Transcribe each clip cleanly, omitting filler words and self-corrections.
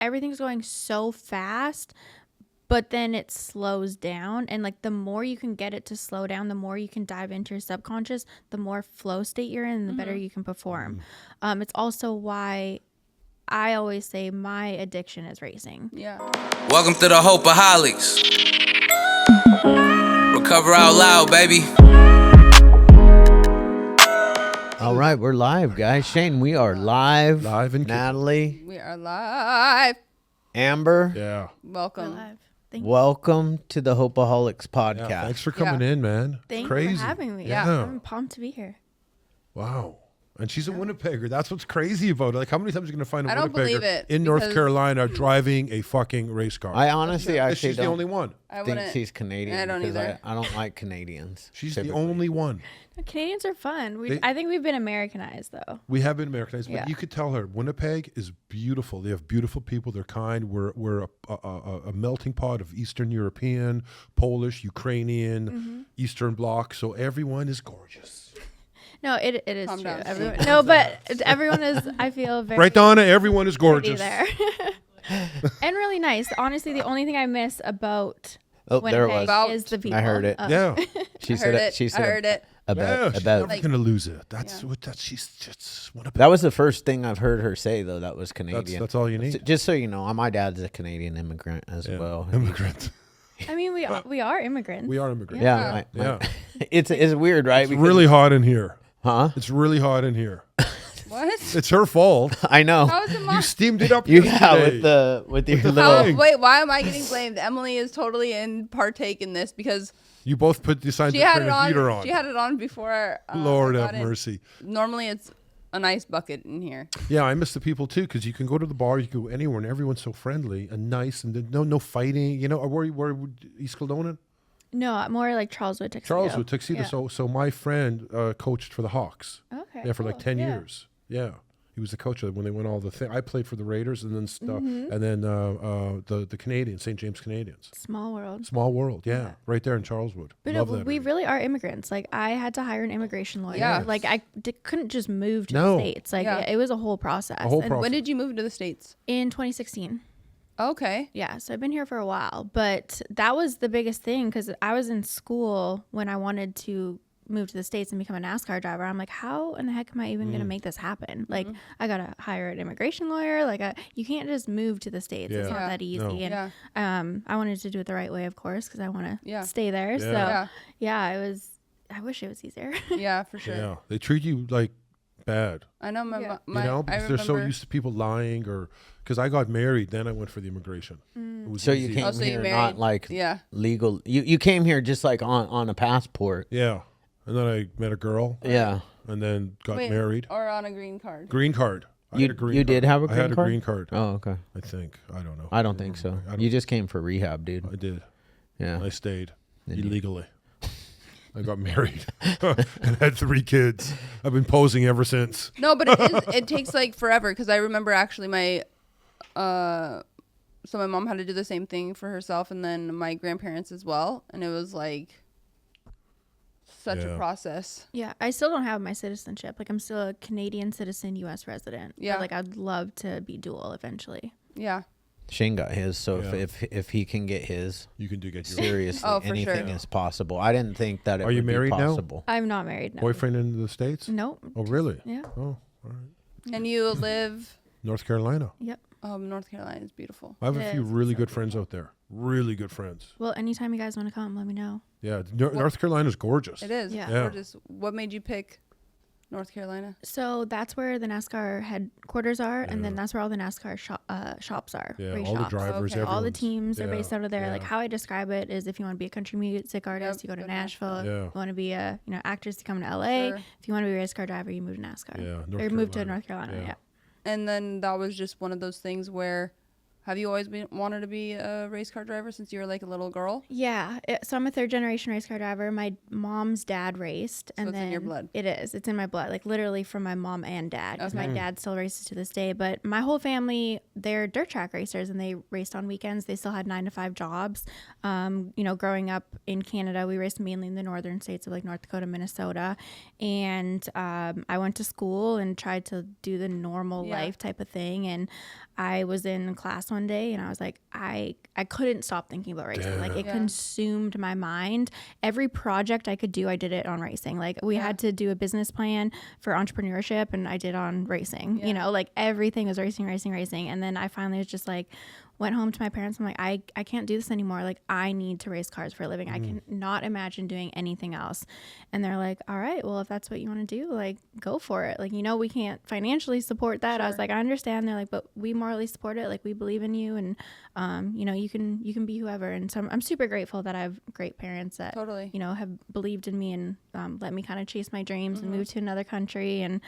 everything's going so fast, but then it slows down. And like the more you can get it to slow down, the more you can dive into your subconscious, the more flow state you're in, and the better you can perform. It's also why I always say my addiction is racing. Yeah. Welcome to the Hopeaholics. Recover out loud, baby. All right, we're live, guys. Shane, we are live. Live and Natalie, We are live. Amber, yeah. Welcome. Thank you. welcome to the Hopeaholics Yeah, podcast. thanks for coming in, man. Thank Crazy. you for having me. Yeah. I'm pumped to be here. Wow. And she's a Winnipegger. That's what's crazy about it. Like, how many times are you going to find a I don't Winnipegger believe it, in North because- Carolina driving a fucking race car? I honestly actually She's the don't only one. I think wouldn't. she's Canadian. I don't because either. I don't like Canadians. She's typically. the only one. Canadians are fun. They- I think we've been Americanized, though. We have been Americanized, but Yeah. you could tell her Winnipeg is beautiful. They have beautiful people. They're kind. We're a melting pot of Eastern European, Polish, Ukrainian, Eastern Bloc. So everyone is gorgeous. No, it is Calm true. down. Everyone, no, but everyone is, I feel, very Right, Donna? Everyone is pretty gorgeous. there. And really nice. Honestly, the only thing I miss about Oh, there it Winnipeg was. is the people. I heard it. Yeah. She I said heard it. it. She said I heard it. Yeah, About she's about. never Like- going to lose it. That's Yeah. what she's just Winnipeg. That was the first thing I've heard her say, though. That was Canadian. That's all you need. Just so you know, my dad's a Canadian immigrant as Yeah. well. Immigrant. I mean, we are immigrants. We are immigrants. Yeah, Yeah. it's weird, right? It's really hot in here. huh? It's really hot in here. What? It's her fault. I know. How is it You my? steamed it up. Yeah, yesterday. with your the little. thing. Wait, why am I getting blamed? Emily is totally in partake in this because You both decided she to had turn it the heater on. on. She had it on before. Lord I have got in. mercy. Normally it's an ice bucket in here. Yeah, I miss the people too, because you can go to the bar, you can go anywhere, and everyone's so friendly and nice, and no fighting. You know, where East Kildonan? No, more like Charleswood, Tuxedo. Charleswood, Tuxedo. Yeah. So my friend coached for the Hawks. Okay. Yeah, for like cool. 10 Yeah. years. Yeah. He was the coach when they won all the thing. I played for the Raiders and then Mm-hmm. the Canadians, St. James Canadians. Small world. Small world, yeah, right there in Charleswood. But Love no, that we area. really are immigrants. Like, I had to hire an immigration lawyer. Yeah. Like, I couldn't just move to No. the States. Like, Yeah. it was a whole process. A whole And process. When did you move to the States? In 2016. Okay. Yeah, so I've been here for a while. But that was the biggest thing because I was in school when I wanted to move to the States and become a NASCAR driver. I'm like, how in the heck am I even going to make this happen? Like, I got to hire an immigration lawyer. Like, you can't just move to the States. It's Yeah. not Yeah. that easy. No. And Yeah. I wanted to do it the right way, of course, because I want to Yeah. stay there. Yeah. So, Yeah. yeah, I wish it was easier. Yeah, for sure. Yeah, they treat you like bad. I know my, Yeah. my You know, I because they're so remember- used to people lying, or because I got married, then I went for the immigration. It was So you easy. came Oh, so you here married- not like Yeah. legal. You came here just like on a passport. Yeah, and then I met a girl, Yeah. and then got Wait, married. or on a green card. Green card. I You- had a green you card. did have a I had green a card? green card. Oh, okay. I think. I don't know. I don't think so. I don't- You just came for rehab, dude. I did. Yeah. I stayed Did you? illegally. I got married and had 3 kids. I've been posing ever since. No, but it takes like forever because I remember actually my so my mom had to do the same thing for herself and then my grandparents as well, and it was like such a Yeah. process. Yeah, I still don't have my citizenship. Like, I'm still a Canadian citizen, U.S. resident. Yeah. But, like, I'd love to be dual eventually. Yeah. Shane got his, so Yeah. if he can get his, You can do get your seriously, Oh, for anything sure. is possible. I didn't think that it Are you would be married now? possible. I'm not married now. boyfriend in the States? Nope. Oh, really? Yeah. Oh, all right. And you live North Carolina. Yep. North Carolina is beautiful. I have It a few is. really So good friends out there. Really good friends. Well, anytime you guys want to come, let me know. Yeah, North Carolina's gorgeous. It is Yeah. Yeah. gorgeous. What made you pick North Carolina? So that's where the NASCAR headquarters are, and then that's where all the NASCAR shops are. Yeah, race all the shops. drivers, Okay. All the everyone's- teams are yeah, based out of there. yeah. Like, how I describe it is, if you want to be a country music artist, Yep, you go to go to Nashville. Yeah. You want to be a actress, you come to LA. Sure. If you want to be a race car driver, you move to NASCAR. Yeah, North or move to Carolina. North Carolina. Yeah. Yeah. And then that was just one of those things where Have you always wanted to be a race car driver since you were like a little girl? Yeah. So I'm a third generation race car driver. My mom's dad raced. So And it's then in your blood. It is. It's in my blood, like literally from my mom and dad. Because Okay. my dad still races to this day. But my whole family, they're dirt track racers and they raced on weekends. They still had 9-to-5 jobs. Growing up in Canada, we raced mainly in the northern states of like North Dakota, Minnesota. And I went to school and tried to do the normal life type of thing. And I was in class one day and I was like, I couldn't stop thinking about racing. Like it consumed my mind. Every project I could do, I did it on racing. Like we had to do a business plan for entrepreneurship and I did on racing, like everything was racing. And then I finally was just like, went home to my parents. I'm like, I can't do this anymore. Like I need to race cars for a living. I cannot imagine doing anything else. And they're like, all right, well, if that's what you want to do, like go for it. Like, we can't financially support that. I was like, I understand. They're like, but we morally support it. Like we believe in you and, you can be whoever. And so I'm super grateful that I have great parents that, Totally. have believed in me and let me kind of chase my dreams and move to another country. And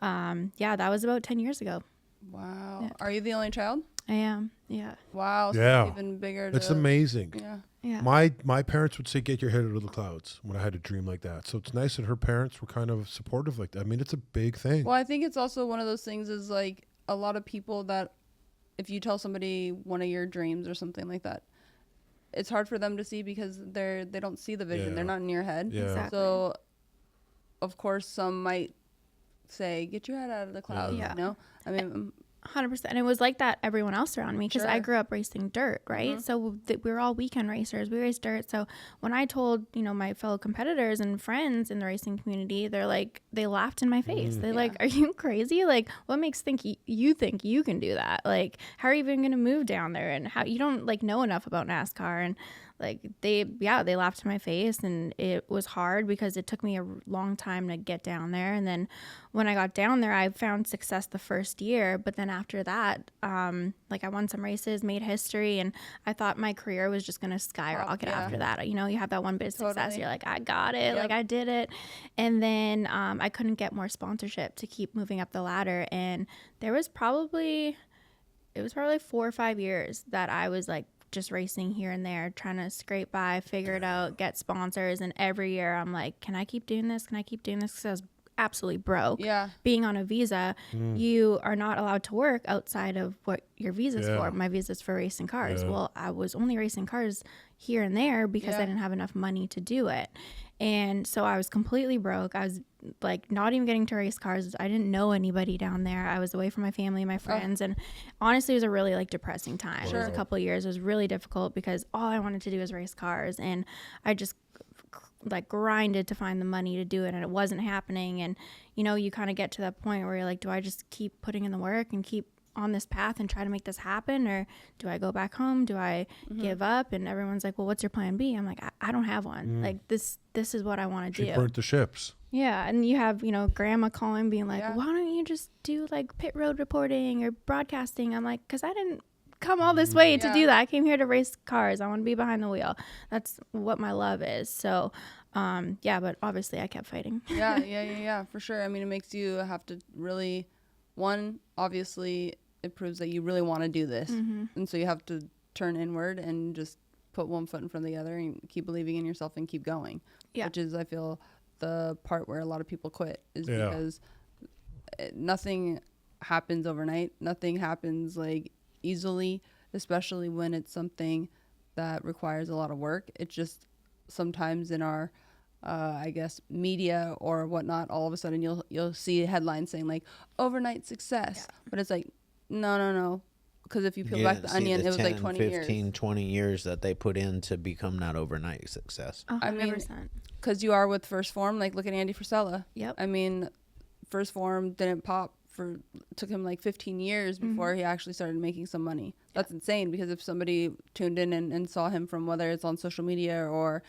that was about 10 years ago. Wow. Yeah. Are you the only child? I am. Yeah. Wow. So Yeah. it's even bigger. It's amazing. Yeah. Yeah. My parents would say, "Get your head out of the clouds," when I had a dream like that. So it's nice that her parents were kind of supportive like that. I mean, it's a big thing. Well, I think it's also one of those things is like a lot of people that if you tell somebody one of your dreams or something like that, it's hard for them to see because they don't see the vision. Yeah. They're not in your head. Yeah. Exactly. So, of course, some might say, "Get your head out of the clouds." Yeah. I mean, 100%. And it was like that everyone else around me because I Sure. grew up racing dirt, right? So we were all weekend racers. We raced dirt. So when I told, my fellow competitors and friends in the racing community, they're like, they laughed in my face. They're like, are you crazy? Like, what makes you think you can do that? Like, how are you even going to move down there? And how you don't like know enough about NASCAR? And like they laughed in my face and it was hard because it took me a long time to get down there. And then when I got down there, I found success the first year. But then after that, I won some races, made history, and I thought my career was just going to skyrocket after that. You have that one bit of success. Totally. You're like, I got it. Like I did it. And then I couldn't get more sponsorship to keep moving up the ladder. And there was probably 4 or 5 years that I was like, just racing here and there, trying to scrape by, figure it out, get sponsors. And every year I'm like, can I keep doing this? Because I was absolutely broke. Yeah. Being on a visa, you are not allowed to work outside of what your visa's for. My visa's for racing cars. Well, I was only racing cars here and there because I didn't have enough money to do it. And so I was completely broke. I was like not even getting to race cars. I didn't know anybody down there. I was away from my family, my friends. And honestly, it was a really like depressing time. It was a couple of years. It was really difficult because all I wanted to do was race cars. And I just like grinded to find the money to do it. And it wasn't happening. And, you kind of get to that point where you're like, do I just keep putting in the work and keep on this path and try to make this happen, or do I go back home? Do I give up? And everyone's like, well, what's your plan B? I'm like, I don't have one. Like this is what I want to She do. burnt the ships. Yeah. And you have, grandma calling being like, why don't you just do like pit road reporting or broadcasting? I'm like, because I didn't come all this way to do that. I came here to race cars. I want to be behind the wheel. That's what my love is. So but obviously I kept fighting. Yeah, for sure. I mean, it makes you have to really, obviously it proves that you really want to do this. And so you have to turn inward and just put one foot in front of the other and keep believing in yourself and keep going. Yeah. Which is, I feel, the part where a lot of people quit is because nothing happens overnight. Nothing happens like easily, especially when it's something that requires a lot of work. It's just sometimes in our media or whatnot, all of a sudden you'll see headlines saying like overnight success, but it's like no, because if you peel back the onion, it was like 20 years that they put in to become that overnight success. 100%. I mean, because you are with First Form, like look at Andy Frisella. Yep. I mean, First Form didn't pop took him like 15 years before he actually started making some money. That's insane, because if somebody tuned in and saw him from whether it's on social media or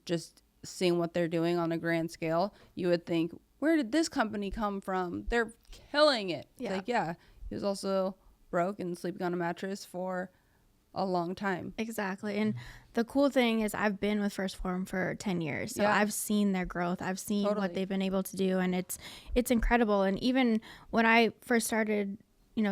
just seeing what they're doing on a grand scale, you would think, where did this company come from? They're killing it. He was also broke and sleeping on a mattress for a long time. Exactly. And the cool thing is I've been with First Form for 10 years. So I've seen their growth. I've seen what they've been able to do, and it's incredible. And even when I first started,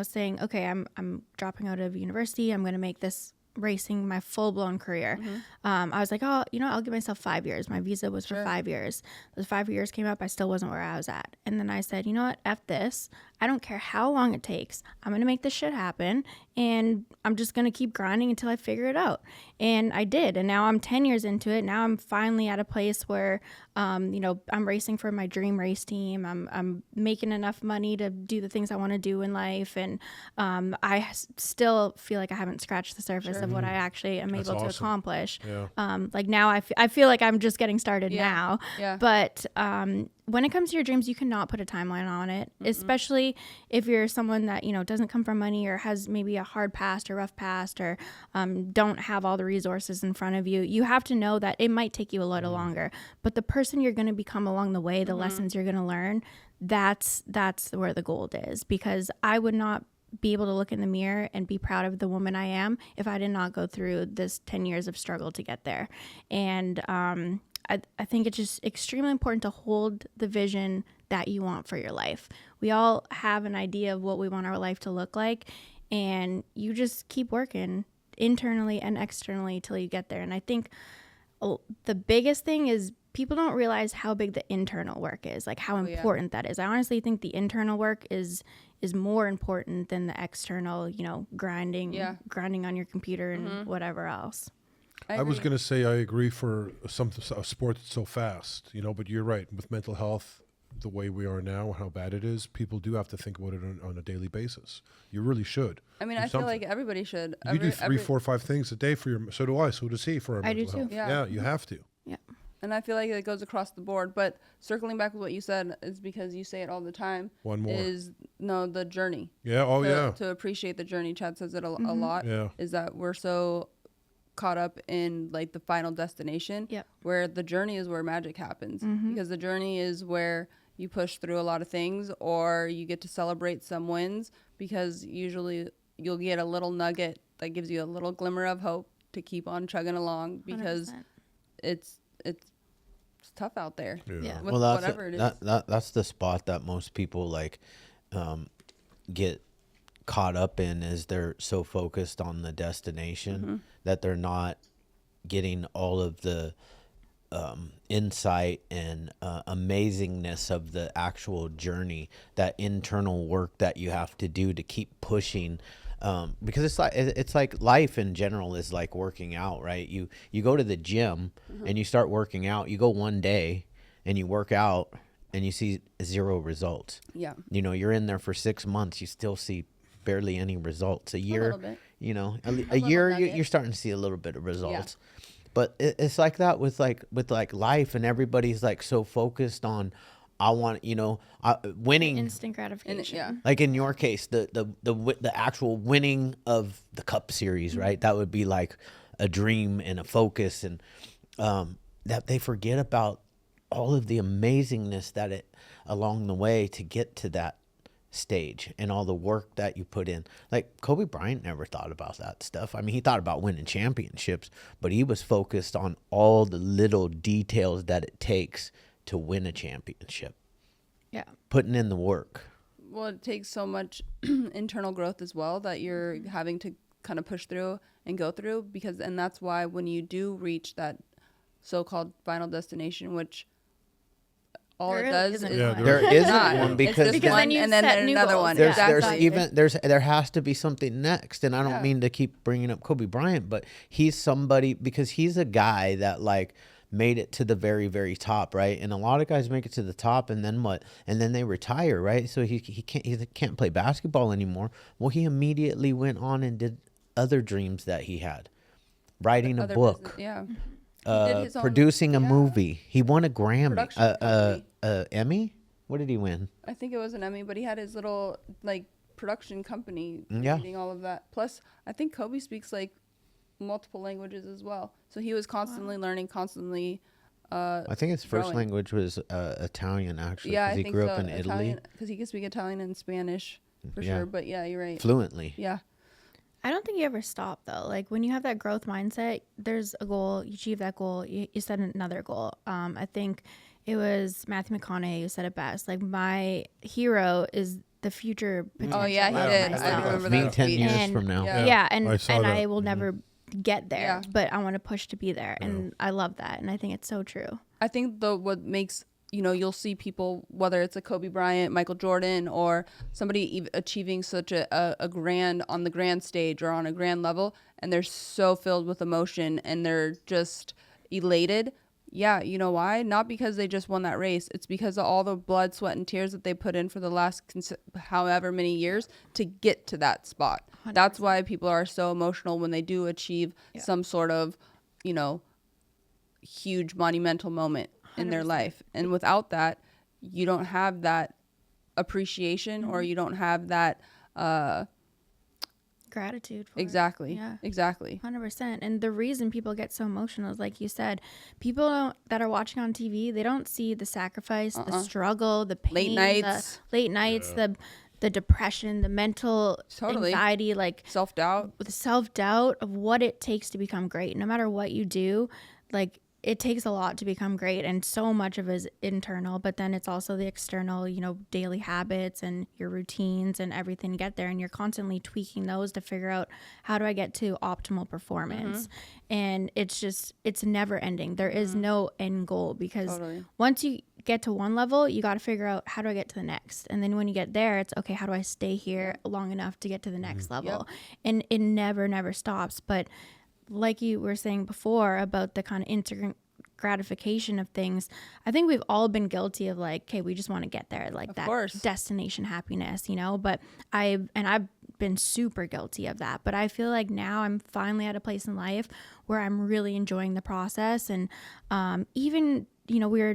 saying, okay, I'm dropping out of university. I'm going to make this racing my full-blown career. I was like, oh, I'll give myself 5 years. My visa was for 5 years. Those 5 years came up, I still wasn't where I was at. And then I said, you know what, F this. I don't care how long it takes. I'm going to make this shit happen. And I'm just going to keep grinding until I figure it out. And I did. And now I'm 10 years into it. Now I'm finally at a place where, I'm racing for my dream race team. I'm making enough money to do the things I want to do in life. And still feel like I haven't scratched the surface of what I actually am able to accomplish. Yeah. Like now I feel like I'm just getting started now. Yeah. But when it comes to your dreams, you cannot put a timeline on it, especially if you're someone that, doesn't come from money or has maybe a hard past or rough past or don't have all the resources in front of you. You have to know that it might take you a little longer, but the person you're going to become along the way, the lessons you're going to learn, that's where the gold is, because I would not be able to look in the mirror and be proud of the woman I am if I did not go through this 10 years of struggle to get there. And I think it's just extremely important to hold the vision that you want for your life. We all have an idea of what we want our life to look like, and you just keep working internally and externally till you get there. And I think the biggest thing is people don't realize how big the internal work is, like how important that is. I honestly think the internal work is more important than the external, grinding on your computer and whatever else. I was going to say I agree for a sport that's so fast, but you're right. With mental health, the way we are now, how bad it is, people do have to think about it on a daily basis. You really should. I mean, I feel like everybody should. You do 3, 4, 5 things a day for your. So do I. So does he for our mental health. Yeah, you have to. Yeah. And I feel like it goes across the board. But circling back with what you said is because you say it all the time. One more. Is the journey. Yeah. Oh, yeah. To appreciate the journey. Chad says it a lot. Yeah. Is that we're so caught up in like the final destination. Yep. Where the journey is where magic happens. Because the journey is where you push through a lot of things, or you get to celebrate some wins, because usually you'll get a little nugget that gives you a little glimmer of hope to keep on chugging along, because 100%. it's tough out there. Yeah. With whatever it is. That's the spot that most people get caught up in, is they're so focused on the destination that they're not getting all of the insight and amazingness of the actual journey, that internal work that you have to do to keep pushing, because it's like life in general is like working out, right? You go to the gym and you start working out. You go one day and you work out and you see 0 results. Yeah. You're in there for 6 months, you still see barely any results. A year, little bit. A year you're starting to see a little bit of results. Yeah. But it's like that with life, and everybody's like so focused on, I want, winning, instant gratification. Like in your case, the actual winning of the Cup Series, right? That would be like a dream and a focus, and that they forget about all of the amazingness that it along the way to get to that stage, and all the work that you put in. Like Kobe Bryant never thought about that stuff. I mean, he thought about winning championships, but he was focused on all the little details that it takes to win a championship. Yeah. Putting in the work. Well, it takes so much internal growth as well that you're having to kind of push through and go through, and that's why when you do reach that so-called final destination, which there it does isn't is one. There isn't one, because then you and then set there's new another goals. one. There has to be something next, and I don't mean to keep bringing up Kobe Bryant, but he's somebody, because he's a guy that made it to the very, very top, right? And a lot of guys make it to the top, and then what? And then they retire, right? So he can't play basketball anymore. Well, he immediately went on and did other dreams that he had, writing a book. Producing a movie. He won a Grammy, Emmy. What did he win? I think it was an Emmy, but he had his little production company doing all of that. Plus, I think Kobe speaks multiple languages as well, so he was constantly learning, constantly. I think his first language was Italian, actually. Yeah, I he think grew so. up in Italy. Because he can speak Italian and Spanish for sure. But yeah, you're right. Fluently. Yeah. I don't think you ever stop, though. Like, when you have that growth mindset, there's a goal, you achieve that goal, you set another goal. I think it was Matthew McConaughey who said it best. Like, my hero is the future potential. Oh yeah, he of did. myself. I remember Me that 10 tweet. years And- from now. Yeah, and I saw and that. I will never get there, Yeah. but I want to push to be there, and I love that, and I think it's so true. I think what makes, you'll see people, whether it's a Kobe Bryant, Michael Jordan, or somebody achieving such a grand on the grand stage or on a grand level, and they're so filled with emotion and they're just elated. Yeah, you know why? Not because they just won that race. It's because of all the blood, sweat, and tears that they put in for the last however many years to get to that spot. 100%. That's why people are so emotional when they do achieve some sort of, huge monumental moment in their 100%. life. And without that, you don't have that appreciation or you don't have that Gratitude for it. exactly. Yeah. Exactly. 100%. And the reason people get so emotional is, like you said, people that are watching on TV, they don't see the sacrifice, the struggle, the pain, Late nights. the depression, the mental Totally. anxiety, like Self-doubt. the self-doubt of what it takes to become great. No matter what you do, like, it takes a lot to become great, and so much of it is internal, but then it's also the external, daily habits and your routines and everything to get there. And you're constantly tweaking those to figure out, how do I get to optimal performance? And it's never ending. There is no end goal, because Totally. once you get to one level, you got to figure out, how do I get to the next? And then when you get there, it's okay, how do I stay here long enough to get to the next level? And it never stops. But like you were saying before about the kind of instant gratification of things, I think we've all been guilty of, like, okay, we just want to get there, like that course. destination happiness, but I've been super guilty of that. But I feel like now I'm finally at a place in life where I'm really enjoying the process. And even, we were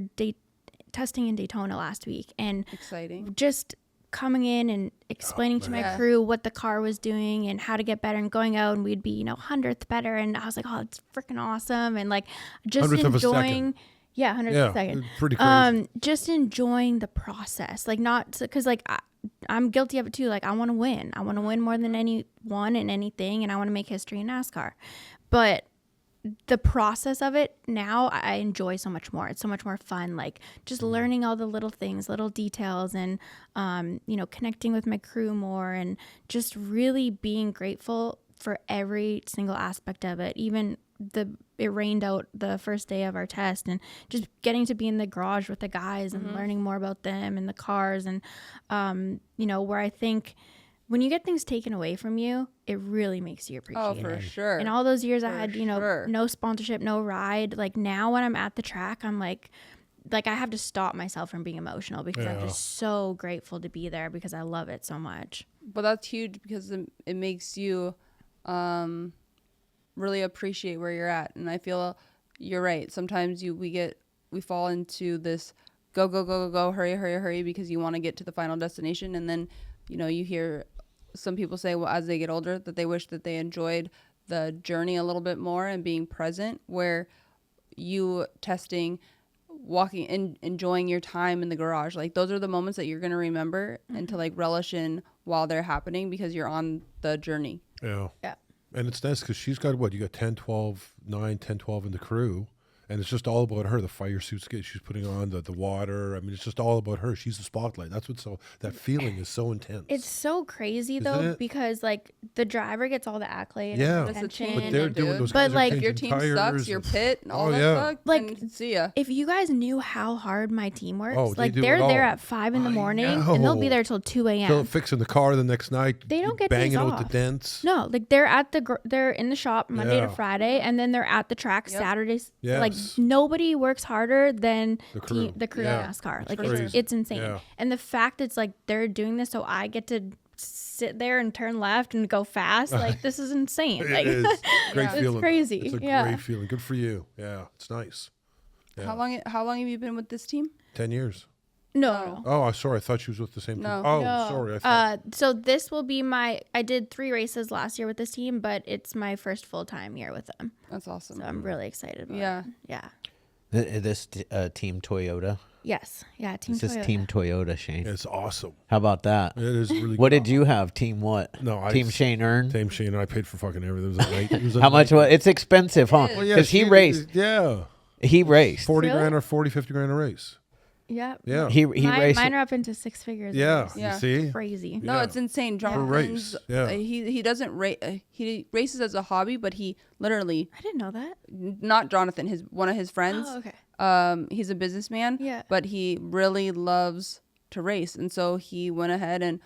testing in Daytona last week, and Exciting. just coming in and explaining to my crew what the car was doing and how to get better, and going out and we'd be 100th better, and I was like, oh, it's freaking awesome. And like, just 100th of a enjoying 100th of a second, pretty crazy. just enjoying the process, like, not because, like, I'm guilty of it too. Like, I want to win more than anyone and anything, and I want to make history in NASCAR, but the process of it now I enjoy so much more. It's so much more fun, like just learning all the little things, little details, and connecting with my crew more, and just really being grateful for every single aspect of it. Even it rained out the first day of our test, and just getting to be in the garage with the guys and learning more about them and the cars, and where I think when you get things taken away from you, it really makes you appreciate Oh, it. for sure. And all those years I had, sure. no sponsorship, no ride. Like, now when I'm at the track, I'm like I have to stop myself from being emotional, because I'm just so grateful to be there, because I love it so much. But that's huge, because it makes you really appreciate where you're at. And I feel you're right. Sometimes we fall into this go, hurry, because you want to get to the final destination. And then, you hear some people say, well, as they get older, that they wish that they enjoyed the journey a little bit more and being present, where you testing, walking and enjoying your time in the garage. Like, those are the moments that you're going to remember and to, like, relish in while they're happening, because you're on the journey. Yeah. Yeah. And it's nice because she's got you got 10, 12 in the crew. And it's just all about her. The fire suits she's putting on, the water. I mean, it's just all about her. She's the spotlight. That's that feeling is so intense. It's so crazy, Isn't though, it? because, like, the driver gets all the accolades, Yeah. and That's a attention. team. But they're Dude. doing those But, guys are like, If your changing team sucks, tires your and- pit and all Oh, that yeah. stuff, Like, then see ya. if you guys knew how hard my team works, Oh, they like, do they're it there all. at 5 in the I morning, and they'll be know. there till 2 a.m. So fixing the car the next night. They don't get banging days out off. the dents. No, like, they're they're in the shop Monday Yeah. to Friday, and then they're at the track Yep. Saturdays. Yes. Like, nobody works harder than The crew. the crew Yeah. in NASCAR. It's Like, crazy. it's insane. Yeah. And the fact it's like they're doing this so I get to sit there and turn left and go fast, like, this is insane. Like, It is. Great It's feeling. crazy. It's a Yeah. great feeling. Good for you. Yeah, it's nice. Yeah. How long have you been with this team? 10 years. no. Oh, I'm sorry. I thought she was with the same No. team. Oh, No. sorry. I thought. So this will be I did 3 races last year with this team, but it's my first full-time year with them. That's awesome. So I'm really excited about Yeah. it. Yeah. This Team Toyota. Yes. Yeah. Team This is Toyota. Team Toyota, Shane. It's awesome. How about that? It is really What good. did you have? Team what? No, Team Shane earned. Team Shane. I paid for fucking everything. It was a night. It was a How much? night- It's expensive, huh? It is. Well, yeah, Because he she- raced. Yeah. He raced. 40 Really? grand or 40, 50 grand a race. Yeah. Yeah. He Mine, raced. mine are up into six figures. Yeah. Yeah. You see? Crazy. No, Yeah. it's insane. For Jonathan's, race. Yeah. he doesn't race. He races as a hobby, but he literally, I didn't know that. not Jonathan, one of his friends. Oh, okay. He's a businessman. Yeah. But he really loves to race, and so he went ahead and,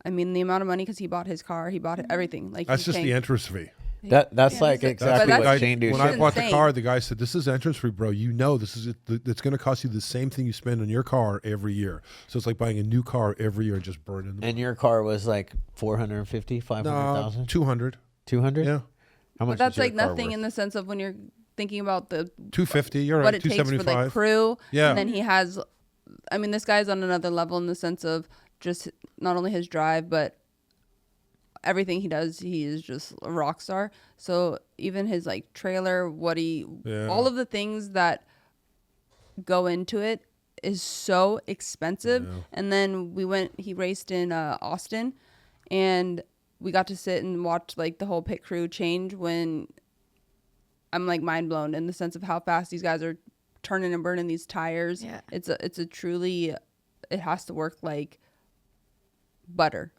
I mean, the amount of money, because he bought his car, he bought everything. Like That's he's just paying- the entrance fee. That's like That's exactly what what Shane do. When I Shit. bought the Insane. car, the guy said, "This is entrance fee, bro. You know, this is it. It's going to cost you the same thing you spend on your car every year. So it's like buying a new car every year and just burning the And your car was like 450, 500,000, 200. 200. Yeah, How much? But that's was your like car nothing worth? in the sense of when you're thinking about the 250. You're what right. it takes for the 275. crew. Yeah. And then he has, I mean, this guy's on another level in the sense of just not only his drive, but everything he does, he is just a rock star. So even his like trailer, Yeah. all of the things that go into it is so expensive. Yeah. And then he raced in Austin, and we got to sit and watch like the whole pit crew change, when I'm like mind blown in the sense of how fast these guys are turning and burning these tires. Yeah. It's a truly, it has to work like butter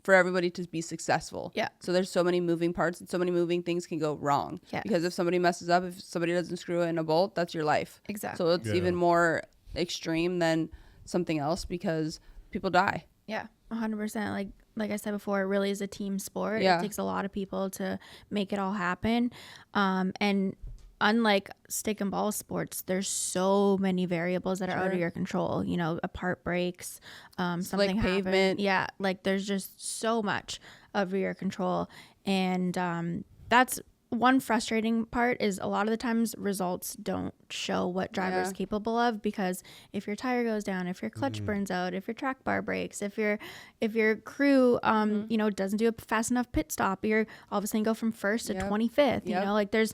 for everybody to be successful. Yeah. So there's so many moving parts and so many moving things can go wrong. Yes. Because if somebody messes up, if somebody doesn't screw in a bolt, that's your life. Exactly. So it's Yeah. even more extreme than something else because people die. Yeah, 100%. Like I said before, it really is a team sport. Yeah. It takes a lot of people to make it all happen. And unlike stick and ball sports, there's so many variables that are out of your control. You know, a part breaks, something happens. pavement. Yeah, like there's just so much of your control. And that's one frustrating part, is a lot of the times results don't show what driver's Yeah. capable of, because if your tire goes down, if your clutch burns out, if your track bar breaks, if your crew you know, doesn't do a fast enough pit stop, you're all of a sudden go from first to Yep. 25th. You Yep. know, like there's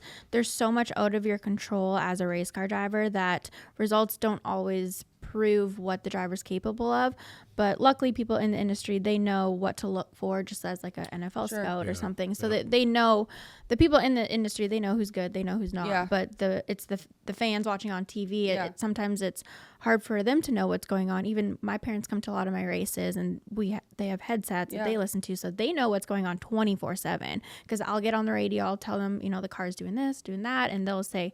so much out of your control as a race car driver that results don't always prove what the driver's capable of. But luckily, people in the industry, they know what to look for, just as like an NFL Sure. scout or something. So that they know, the people in the industry, they know who's good, they know who's not. Yeah. But it's the fans watching on TV. Yeah. Sometimes it's hard for them to know what's going on. Even my parents come to a lot of my races, and they have headsets that Yeah. they listen to, so they know what's going on 24/7. Because I'll get on the radio, I'll tell them, you know, the car's doing this, doing that, and they'll say,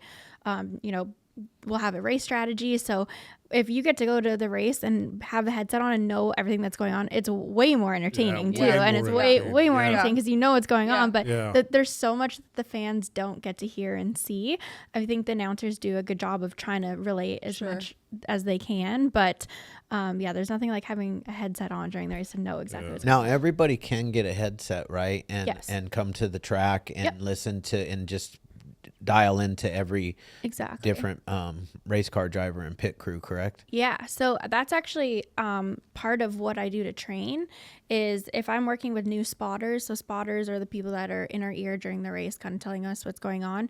you know, we'll have a race strategy. So if you get to go to the race and have the headset on and know everything that's going on, it's way more entertaining too. way And more it's way more entertaining. entertaining because you know what's going Yeah. on. But Yeah. there's so much that the fans don't get to hear and see. I think the announcers do a good job of trying to relate as Sure. much as they can. But yeah, there's nothing like having a headset on during the race and know exactly what's Now going on. everybody can get a headset, right? And Yes. and come to the track and Yep. listen to and just dial into every Exactly. different race car driver and pit crew, correct? Yeah, so that's actually part of what I do to train, is if I'm working with new spotters. So spotters are the people that are in our ear during the race, kind of telling us what's going on.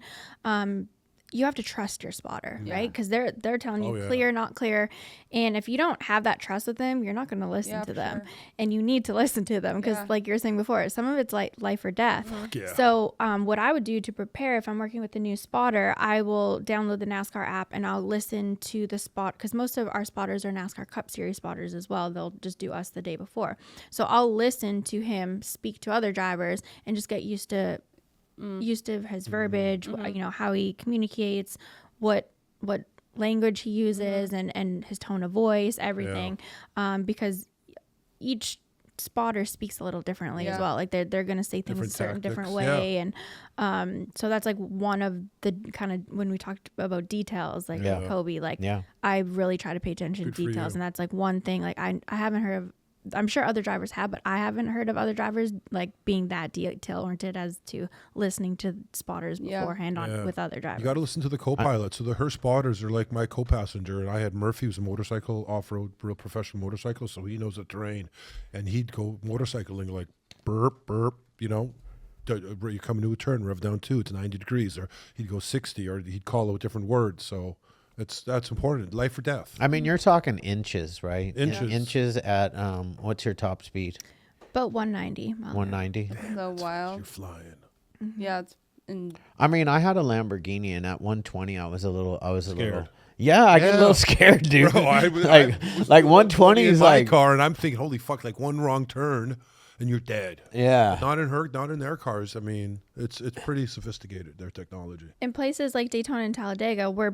You have to trust your spotter, right? Because they're telling you yeah. clear, not clear. And if you don't have that trust with them, you're not going to listen Yeah, to for them. sure. And you need to listen to them because, Yeah. like you were saying before, some of it's like life or death. Yeah. So what I would do to prepare, if I'm working with a new spotter, I will download the NASCAR app and I'll listen to the spot, because most of our spotters are NASCAR Cup Series spotters as well. They'll just do us the day before. So I'll listen to him speak to other drivers and just get used to his verbiage, you know, how he communicates, what language he uses, and his tone of voice, everything, because each spotter speaks a little differently as Yeah. well. Like they're going to say things Different a certain different tactics, way. And so that's like one of the kind of, when we talked about details, like Yeah. with Kobe, like Yeah. I really try to pay attention Good to for details. you. And that's like one thing, like I haven't heard of, I'm sure other drivers have, but I haven't heard of other drivers like being that detail oriented as to listening to spotters Yeah. beforehand Yeah. with other drivers. You got to listen to the co-pilot. So her spotters are like my co-passenger, and I had Murphy, who's a motorcycle off-road, real professional motorcycle, so he knows the terrain, and he'd go motorcycling like burp, burp, you know. You come into a turn, rev down 2, it's 90 degrees, or he'd go 60, or he'd call out different words. So that's important, life or death. I mean, you're talking inches, right? Inches. Inches at what's your top speed? But 190. mile an hour. 190. So You're wild. flying. Yeah, it's in I mean, I had a Lamborghini, and at 120, I was a little, Scared. Yeah, I get a Yeah. little scared, dude. Bro, like was 120 in is my like, car, and I'm thinking, holy fuck, like one wrong turn and you're dead. yeah. Not in their cars. I mean, it's pretty sophisticated, their technology. In places like Daytona and Talladega, we're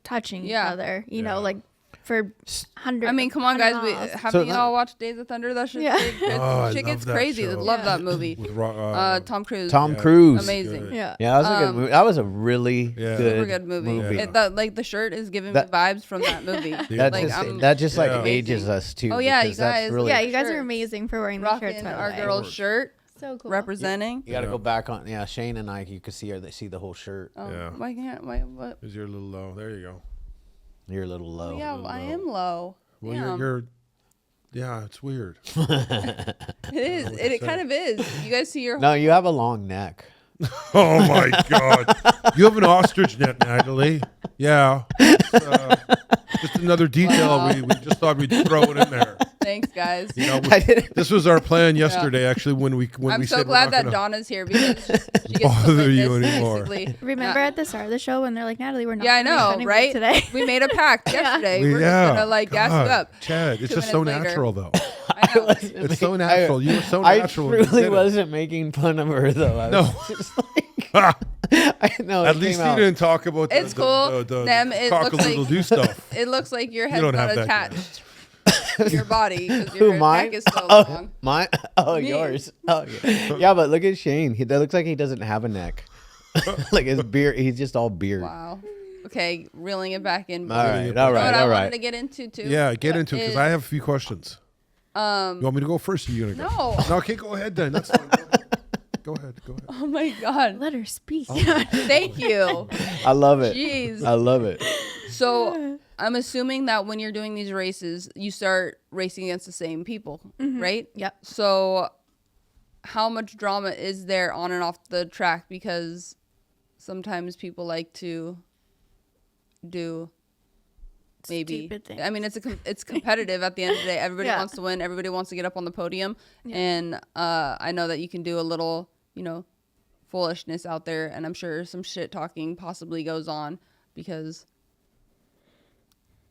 touching each Yeah. other. You know, like for hundreds. I mean, come on, guys. Haven't you all watched Days of Thunder? That shit, Yeah. shit gets love that crazy. show. Love that movie. With Tom Cruise. Tom Cruise. Amazing. Good. Yeah. Yeah, that was a good movie. That was a really Yeah. good, Super good movie. Yeah. Like the shirt is giving That- me vibes from that movie. That like, just like Yeah. ages us too. Oh, yeah, because you that's guys- Really, Yeah, you guys are Shirts. amazing for wearing the shirts. rocking By the our way. girl's shirt, So cool. representing. you got to Yeah. go back on. Yeah, Shane and I, you could see her. See the whole shirt. Oh, Yeah. why can't? Why? What? Is you're a little low. There you go. You're a little low. Yeah, I am low. Well, Damn. you're yeah, it's weird. It is. It kind of is. You guys see your. No, you have a long neck. Oh my God! You have an ostrich net, Natalie. Yeah. Just another detail we just thought we'd throw it in there. Thanks, guys. You know, I didn't. this was our plan yesterday. Actually, when we I'm we so said glad we're that not gonna, Donna's here because she gets bother to you witness, anymore. basically. Remember at the start of the show when they're like, Natalie, we're not. Yeah, I gonna be know, spending right? today. We made a pact yesterday. We're yeah, just gonna like gas God, you up. Chad. It's 2 just so minutes later. natural, though. I know. It's so natural. You were so natural. I when you truly did it. wasn't making fun of her though. I No. was just like, I know. At least you didn't talk about the, It's cool. the Them, it looks cockle-doodle like- do stuff. It looks like your head's don't not have that guy. attached to your body because Who, your mine? neck is so Oh, long. mine? Oh, Me. yours. Oh, yeah. Yeah, but look at Shane. That looks like he doesn't have a neck. Like his beard, he's just all beard. Wow. Okay, reeling it back in. All right, all You know right, what I all wanted right. to get into too. Yeah, get into it because is- I have a few questions. You want me to go first? Or you gonna go? No. No, okay, go ahead then. That's fine. Go ahead. Go ahead. Oh my god. Let her speak. Thank you. I love it. Jeez. I love it. So I'm assuming that when you're doing these races, you start racing against the same people, right? Yep. So how much drama is there on and off the track? Because sometimes people like to do maybe. Stupid things. I mean, it's competitive at the end of the day. Everybody Yeah. wants to win. Everybody wants to get up on the podium. Yeah. And I know that you can do a little, foolishness out there. And I'm sure some shit talking possibly goes on because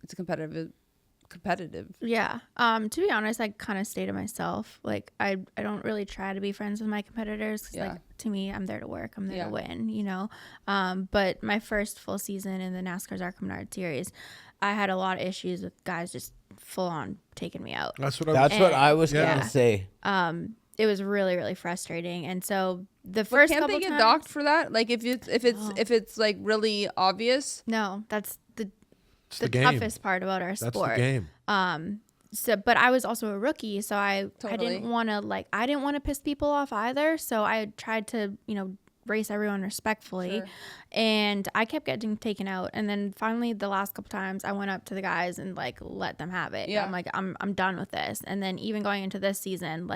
it's competitive. Yeah. To be honest, I kind of stay to myself. Like I don't really try to be friends with my competitors because Yeah. like to me, I'm there to work. I'm there Yeah. to win. But my first full season in the NASCAR's Arkham Menard Series, I had a lot of issues with guys just full on taking me out. That's what I That's was. what I was Yeah. gonna say. It was really, really frustrating. And so the But first can't couple they get times, docked for that? Like if it's like really obvious. no, that's It's the the game. toughest part about our That's sport. the game. So, but I was also a rookie, so I Totally. didn't want to piss people off either. So I tried to, race everyone respectfully, Sure. and I kept getting taken out. And then finally, the last couple times, I went up to the guys and let them have it. Yeah. I'm like, I'm done with this. And then even going into this season,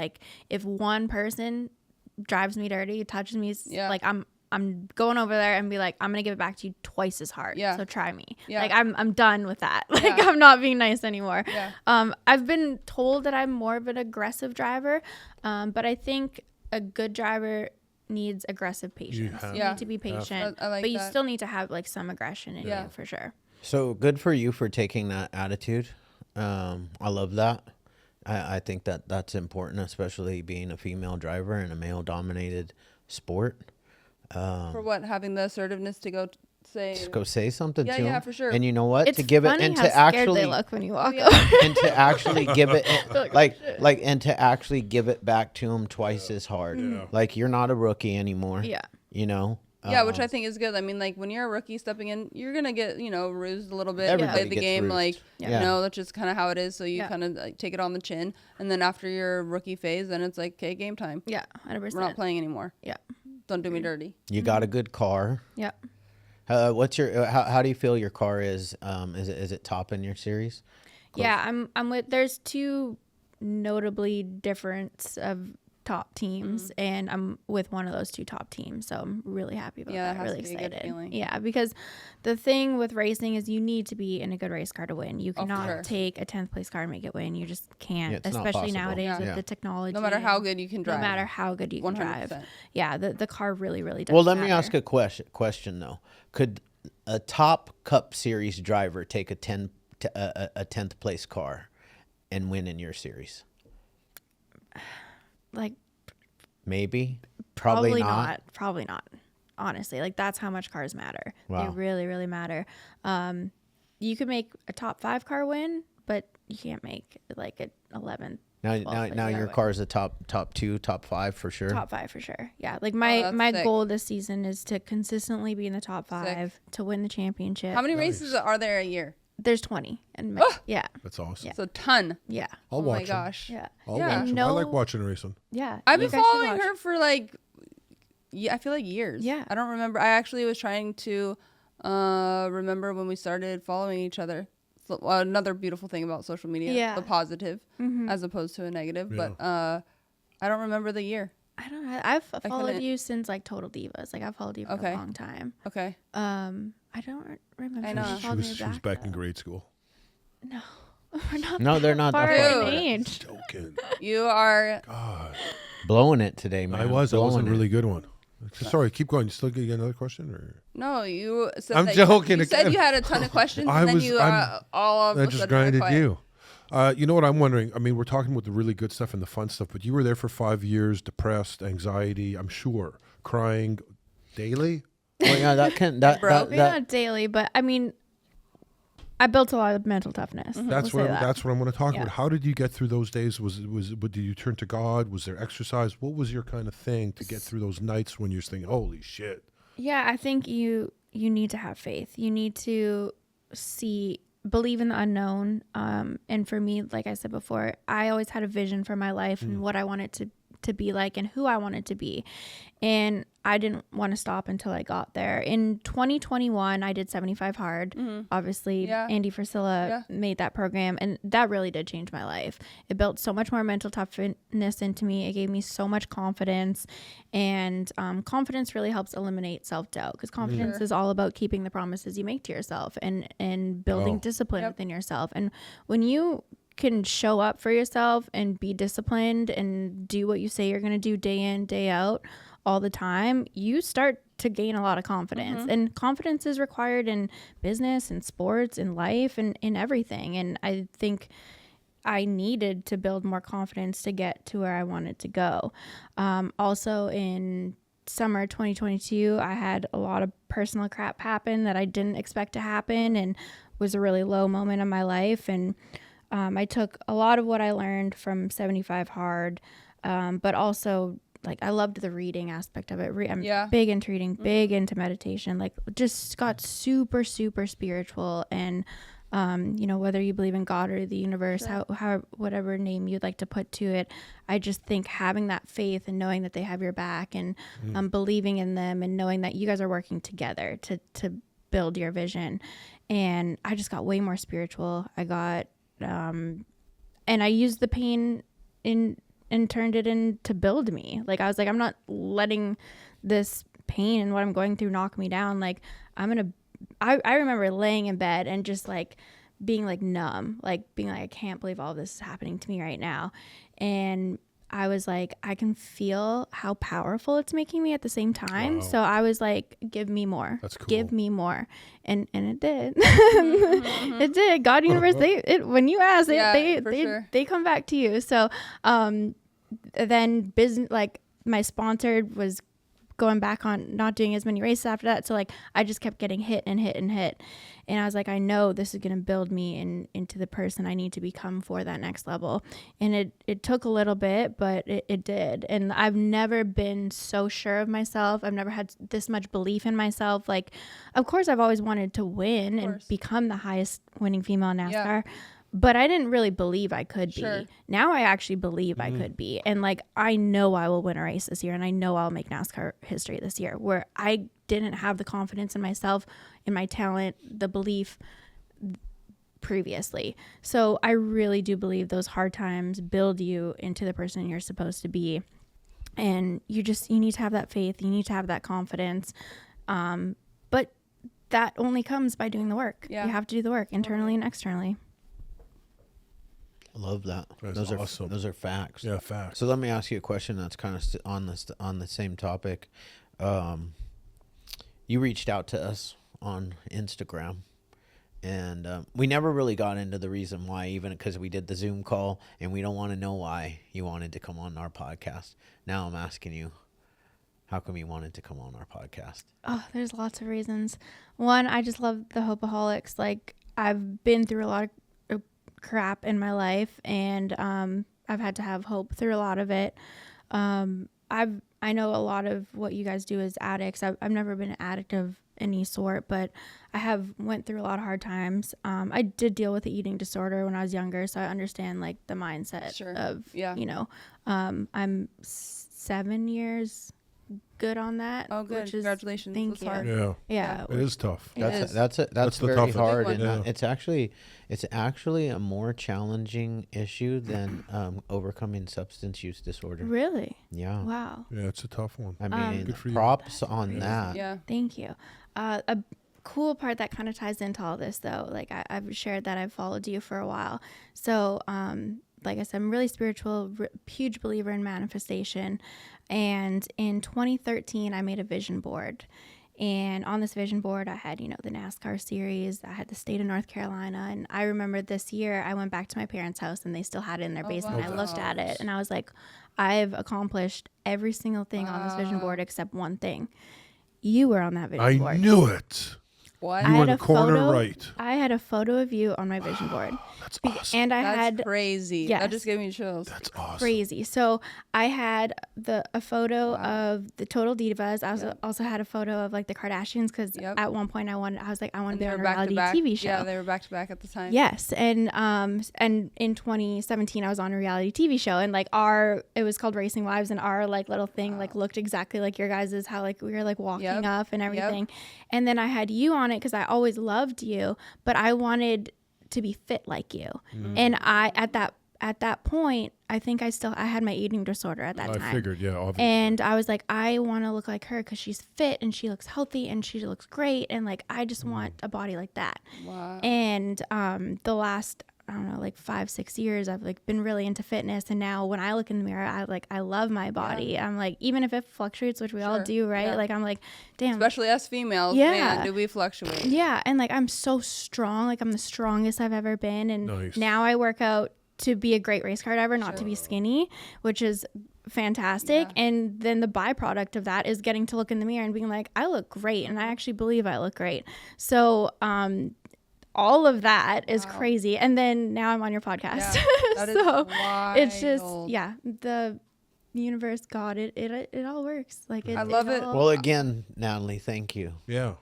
if one person drives me dirty, touches me, Yeah. I'm going over there and be like, I'm gonna give it back to you twice as hard. Yeah. So try me. Yeah. I'm done with that. Yeah. I'm not being nice anymore. Yeah. I've been told that I'm more of an aggressive driver, but I think a good driver needs aggressive patience. have- You Yeah. need to be patient, I like but you that. still need to have some aggression in Yeah. you for sure. So good for you for taking that attitude. I love that. I think that's important, especially being a female driver in a male-dominated sport. For what? Having the assertiveness to go say. Just go say something Yeah, to yeah, them. for sure. And you know what? It's to give it funny and how to scared actually they look when you walk yeah. over. and to actually give it and to actually give it back to them twice as hard. Like you're not a rookie anymore. Yeah. You know. Yeah, which I think is good. I mean, when you're a rookie stepping in, you're gonna get rused a little bit. Everybody Play the gets game roosed. like Yeah. that's just kind of how it is. So you Yeah. kind of take it on the chin, and then after your rookie phase, then it's like, okay, game time. Yeah, 100%. We're not playing anymore. Yeah. Don't do me dirty. You got a good car. Yeah. What's your how do you feel your car is? Is it top in your series? Yeah, I'm with. There's two notably difference of top teams, and I'm with one of those two top teams, so I'm really happy about Yeah, that. that has Really to be a good excited. feeling. Yeah, because the thing with racing is you need to be in a good race car to win. You Oh, for cannot sure. take a 10th place car and make it win. You just can't, Yeah, it's not especially possible. nowadays Yeah. with Yeah. the technology. No matter how good you can drive. No matter how good you can drive. 100%. Yeah, the car really, really does. Well, let me matter. ask a question though. Could a top Cup Series driver take a 10th place car and win in your series? Like Maybe. probably not. Probably not. Honestly, like that's how much cars matter. Wow. They really, really matter. You could make a top 5 car win, but you can't make like an 11th. Now your car is a top 2, top 5 for sure. Top 5 for sure. Yeah. Like that's my sick. goal this season is to consistently be in the top 5 to win the championship. How many races are there a year? There's 20. And yeah. That's awesome. It's a ton. Yeah. I'll Oh watch my 'em. gosh. Yeah. I'll Yeah. watch 'em. I like watching racing. Yeah. I've you been guys should following watch. her for like, I feel like years. Yeah. I don't remember. I actually was trying to remember when we started following each other. So, another beautiful thing about social media, Yeah. the positive as opposed to a negative. Yeah. But I don't remember the year. I don't know. I've followed couldn't- you since like Total Divas. Like I've followed you for Okay. a long time. Okay. I don't remember. I know. if you She followed me was back in grade school. No. We're not No, they're not far that in far. age. Joking. You are. God. blowing it today, man. I was a Blowing really it. good one. Sorry, keep going. You still get another question? Or? No, you said I'm that joking You said again. you had a ton of questions, I and then was- you I'm- all of I a just sudden were grinded quiet. you. You know what I'm wondering? I mean, we're talking about the really good stuff and the fun stuff, but you were there for 5 years, depressed, anxiety, I'm sure, crying daily. Well, yeah, that can that Bro, that, Maybe that not daily, but I mean, I built a lot of mental toughness. That's We'll what say that. that's what I want to talk Yeah. about. How did you get through those days? Did you turn to God? Was there exercise? What was your kind of thing to get through those nights when you're thinking, "Holy shit"? Yeah, I think you need to have faith. You need to believe in the unknown. And for me, like I said before, I always had a vision for my life and what I wanted to be like and who I wanted to be. And I didn't want to stop until I got there. In 2021, I did 75 hard. Obviously, Yeah. Andy Frisella made that program, and that really did change my life. It built so much more mental toughness into me. It gave me so much confidence, and confidence really helps eliminate self-doubt, because confidence is all about keeping the promises you make to yourself and building discipline within yourself. And when you can show up for yourself and be disciplined and do what you say you're going to do day in, day out, all the time, you start to gain a lot of confidence. And confidence is required in business and sports and life and in everything. And I think I needed to build more confidence to get to where I wanted to go. Also in summer 2022, I had a lot of personal crap happen that I didn't expect to happen, and was a really low moment in my life. And I took a lot of what I learned from 75 hard, but also like I loved the reading aspect of it. I'm big into reading, big into meditation, like just got super, super spiritual. And, you know, whether you believe in God or the universe, how whatever name you'd like to put to it, I just think having that faith and knowing that they have your back and believing in them and knowing that you guys are working together to build your vision. And I just got way more spiritual. I got, and I used the pain and turned it in to build me. Like I was like, I'm not letting this pain and what I'm going through knock me down. Like I remember laying in bed and just like being like numb, like being like, I can't believe all this is happening to me right now. And I was like, I can feel how powerful it's making me at the same time. Wow. So I was like, give me more. That's cool. Give me more. And it did. It did. God, universe, when you ask, they come back to you. So then business, like my sponsor was going back on not doing as many races after that. So like I just kept getting hit and hit and hit. And I was like, I know this is going to build me into the person I need to become for that next level. And it took a little bit, but it did. And I've never been so sure of myself. I've never had this much belief in myself. Like, of course, I've always wanted to win and become the highest winning female in NASCAR. But I didn't really believe I could be. Now I actually believe I could be. And like, I know I will win a race this year, and I know I'll make NASCAR history this year, where I didn't have the confidence in myself, in my talent, the belief previously. So I really do believe those hard times build you into the person you're supposed to be. And you need to have that faith. You need to have that confidence. But that only comes by doing the work. You have to do the work internally and externally. I love that. That's awesome. Those are facts. Yeah, facts. So let me ask you a question that's kind of on the same topic. You reached out to us on Instagram. And we never really got into the reason why, even because we did the Zoom call, and we don't want to know why you wanted to come on our podcast. Now I'm asking you, how come you wanted to come on our podcast? Oh, there's lots of reasons. One, I just love the Hopeaholics. Like, I've been through a lot of crap in my life, and I've had to have hope through a lot of it. I know a lot of what you guys do as addicts. I've never been an addict of any sort, but I have went through a lot of hard times. I did deal with the eating disorder when I was younger, so I understand like the mindset of, you know, I'm 7 years good on that. Oh, good. Which is, Congratulations. thank That's you. hard. Yeah. It is tough. That's That's the very toughest. hard, Big and one. it's actually a more challenging issue than overcoming substance use disorder. Really? Yeah. Wow. Yeah, it's a tough one. I mean, Good for you. props on that. Yeah. Thank you. A cool part that kind of ties into all this, though, like I've shared that I've followed you for a while. So, like I said, I'm really spiritual, huge believer in manifestation. And in 2013, I made a vision board. And on this vision board, I had, you know, the NASCAR series. I had the state of North Carolina. And I remember this year, I went back to my parents' house and they still had it in their basement. wow. I looked at it and I was like, I've accomplished every single thing on this vision board except one thing. You were on that vision board. I knew it. What? You I were had the a corner photo, right. I had a photo of you on my vision board. That's awesome. And I That's had crazy. Yes. That just gave me chills. That's awesome. crazy. So I had a photo of the Total Divas. I also had a photo of like the Kardashians because at one point I want to And be they on were a back to reality back. TV show. Yeah, they were back to back at the time. Yes, and in 2017 I was on a reality TV show, and like it was called Racing Wives, and our like little thing like looked exactly like your guys's, how like we were like walking up and everything. And then I had you on it because I always loved you, but I wanted to be fit like you. And I at that point, I think I had my eating disorder at that time. I figured, yeah, obviously. And I was like, I want to look like her because she's fit and she looks healthy and she looks great. And like, I just want a body like that. Wow. And the last, I don't know, like 5-6 years, I've like been really into fitness. And now when I look in the mirror, I love my body. Yeah. I'm like, even if it fluctuates, which we all do, right? Yeah. Like, I'm like, damn. Especially us females, Yeah. man, do we fluctuate? Yeah. And like, I'm so strong. Like, I'm the strongest I've ever been. And Nice. now I work out to be a great race car driver, not to be skinny, which is fantastic. Yeah. And then the byproduct of that is getting to look in the mirror and being like, I look great. And I actually believe I look great. So, all of that is crazy. And then now I'm on your podcast. Yeah, that is so wild. it's just, the universe, God, it all works. Like I love it. Well, again, Natalie, thank you. Yeah.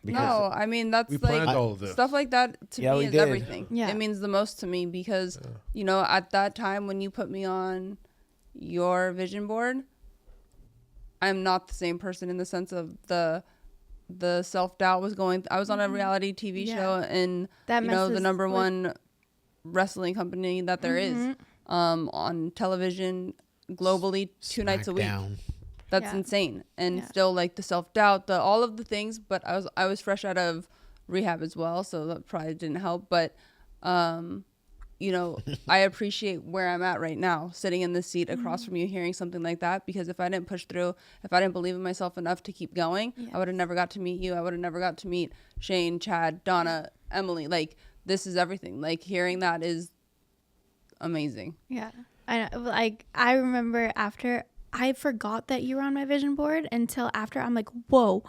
No, I mean, that's We like planned all of this. stuff like that to Yeah, me we is did. everything. Yeah. It means the most to me because, you know, at that time when you put me on your vision board, I'm not the same person in the sense of the self-doubt was going. I was on a reality TV show and, That you know, the messes number with- one wrestling company that there is on television globally 2 nights a week. Smackdown. That's Yeah. insane. And Yeah. still like the self-doubt, all of the things, but I was fresh out of rehab as well, so that probably didn't help, but you know, I appreciate where I'm at right now, sitting in this seat across from you, hearing something like that, because if I didn't push through, if I didn't believe in myself enough to keep going, I would have never got to meet you. I would have never got to meet Shane, Chad, Donna, Emily. Like, this is everything. Like, hearing that is amazing. Yeah. I remember after I forgot that you were on my vision board until after I'm like, whoa,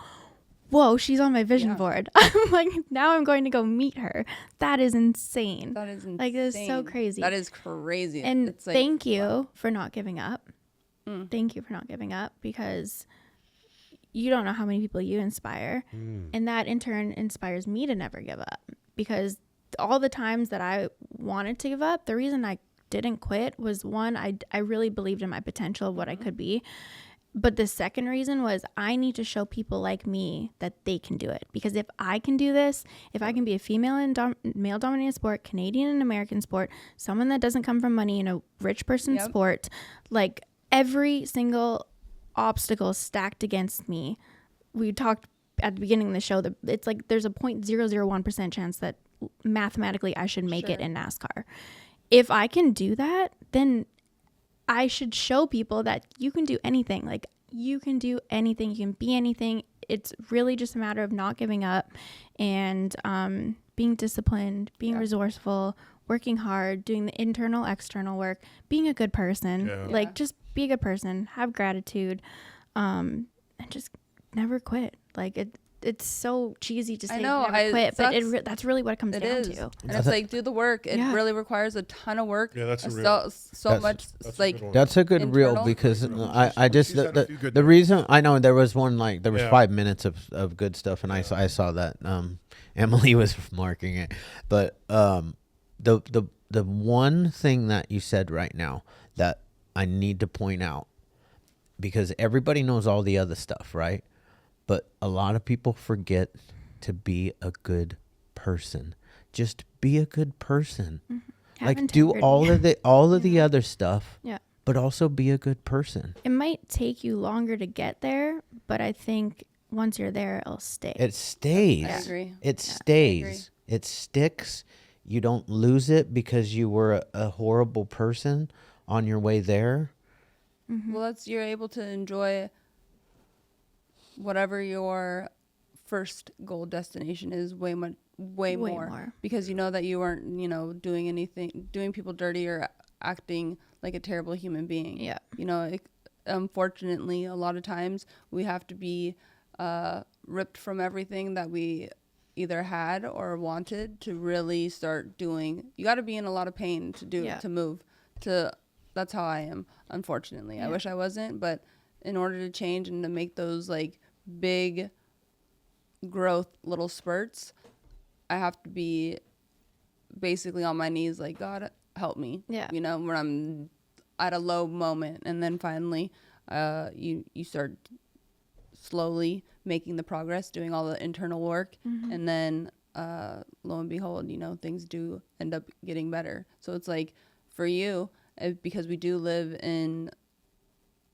she's on my vision board. I'm like, now I'm going to go meet her. That is insane. That is insane. Like, it is so crazy. That is crazy. And it's like, thank you for not giving up. Thank you for not giving up, because you don't know how many people you inspire. And that in turn inspires me to never give up, because all the times that I wanted to give up, the reason I didn't quit was, one, I really believed in my potential of what I could be. But the second reason was, I need to show people like me that they can do it. Because if I can do this, if I can be a female in male-dominated sport, Canadian and American sport, someone that doesn't come from money in a rich person sport, like every single obstacle stacked against me. We talked at the beginning of the show that it's like there's a 0.001% chance that mathematically I should make it in NASCAR. If I can do that, then I should show people that you can do anything. Like, you can do anything. You can be anything. It's really just a matter of not giving up and being disciplined, being resourceful, working hard, doing the internal, external work, being a good person. Like, just be a good person, have gratitude, and just never quit. Like, it's so cheesy to say never quit, but that's really what it comes down to. And it's like, do the work. It really requires a ton of work. Yeah, that's a real. That's like that's a good reel because I just the reason I know there was one like there was 5 minutes of good stuff and I saw that Emily was marking it, but the one thing that you said right now that I need to point out, because everybody knows all the other stuff, right? But a lot of people forget to be a good person. Just be a good person. Mm-hmm. Like, do all of the other stuff. Yeah. But also be a good person. It might take you longer to get there, but I think once you're there, it'll stay. It stays. I agree. It stays. It sticks. You don't lose it because you were a horrible person on your way there. Mm-hmm. Well, you're able to enjoy whatever your first goal destination is way more because you know that you weren't, doing people dirty or acting like a terrible human being. Yeah. Unfortunately, a lot of times we have to be ripped from everything that we either had or wanted to really start doing. You got to be in a lot of pain to move. That's how I am, unfortunately. I wish I wasn't, but in order to change and to make those like big growth little spurts, I have to be basically on my knees like, God help me. Yeah. When I'm at a low moment, and then finally you start slowly making the progress, doing all the internal work, and then lo and behold, things do end up getting better. So it's like for you, because we do live in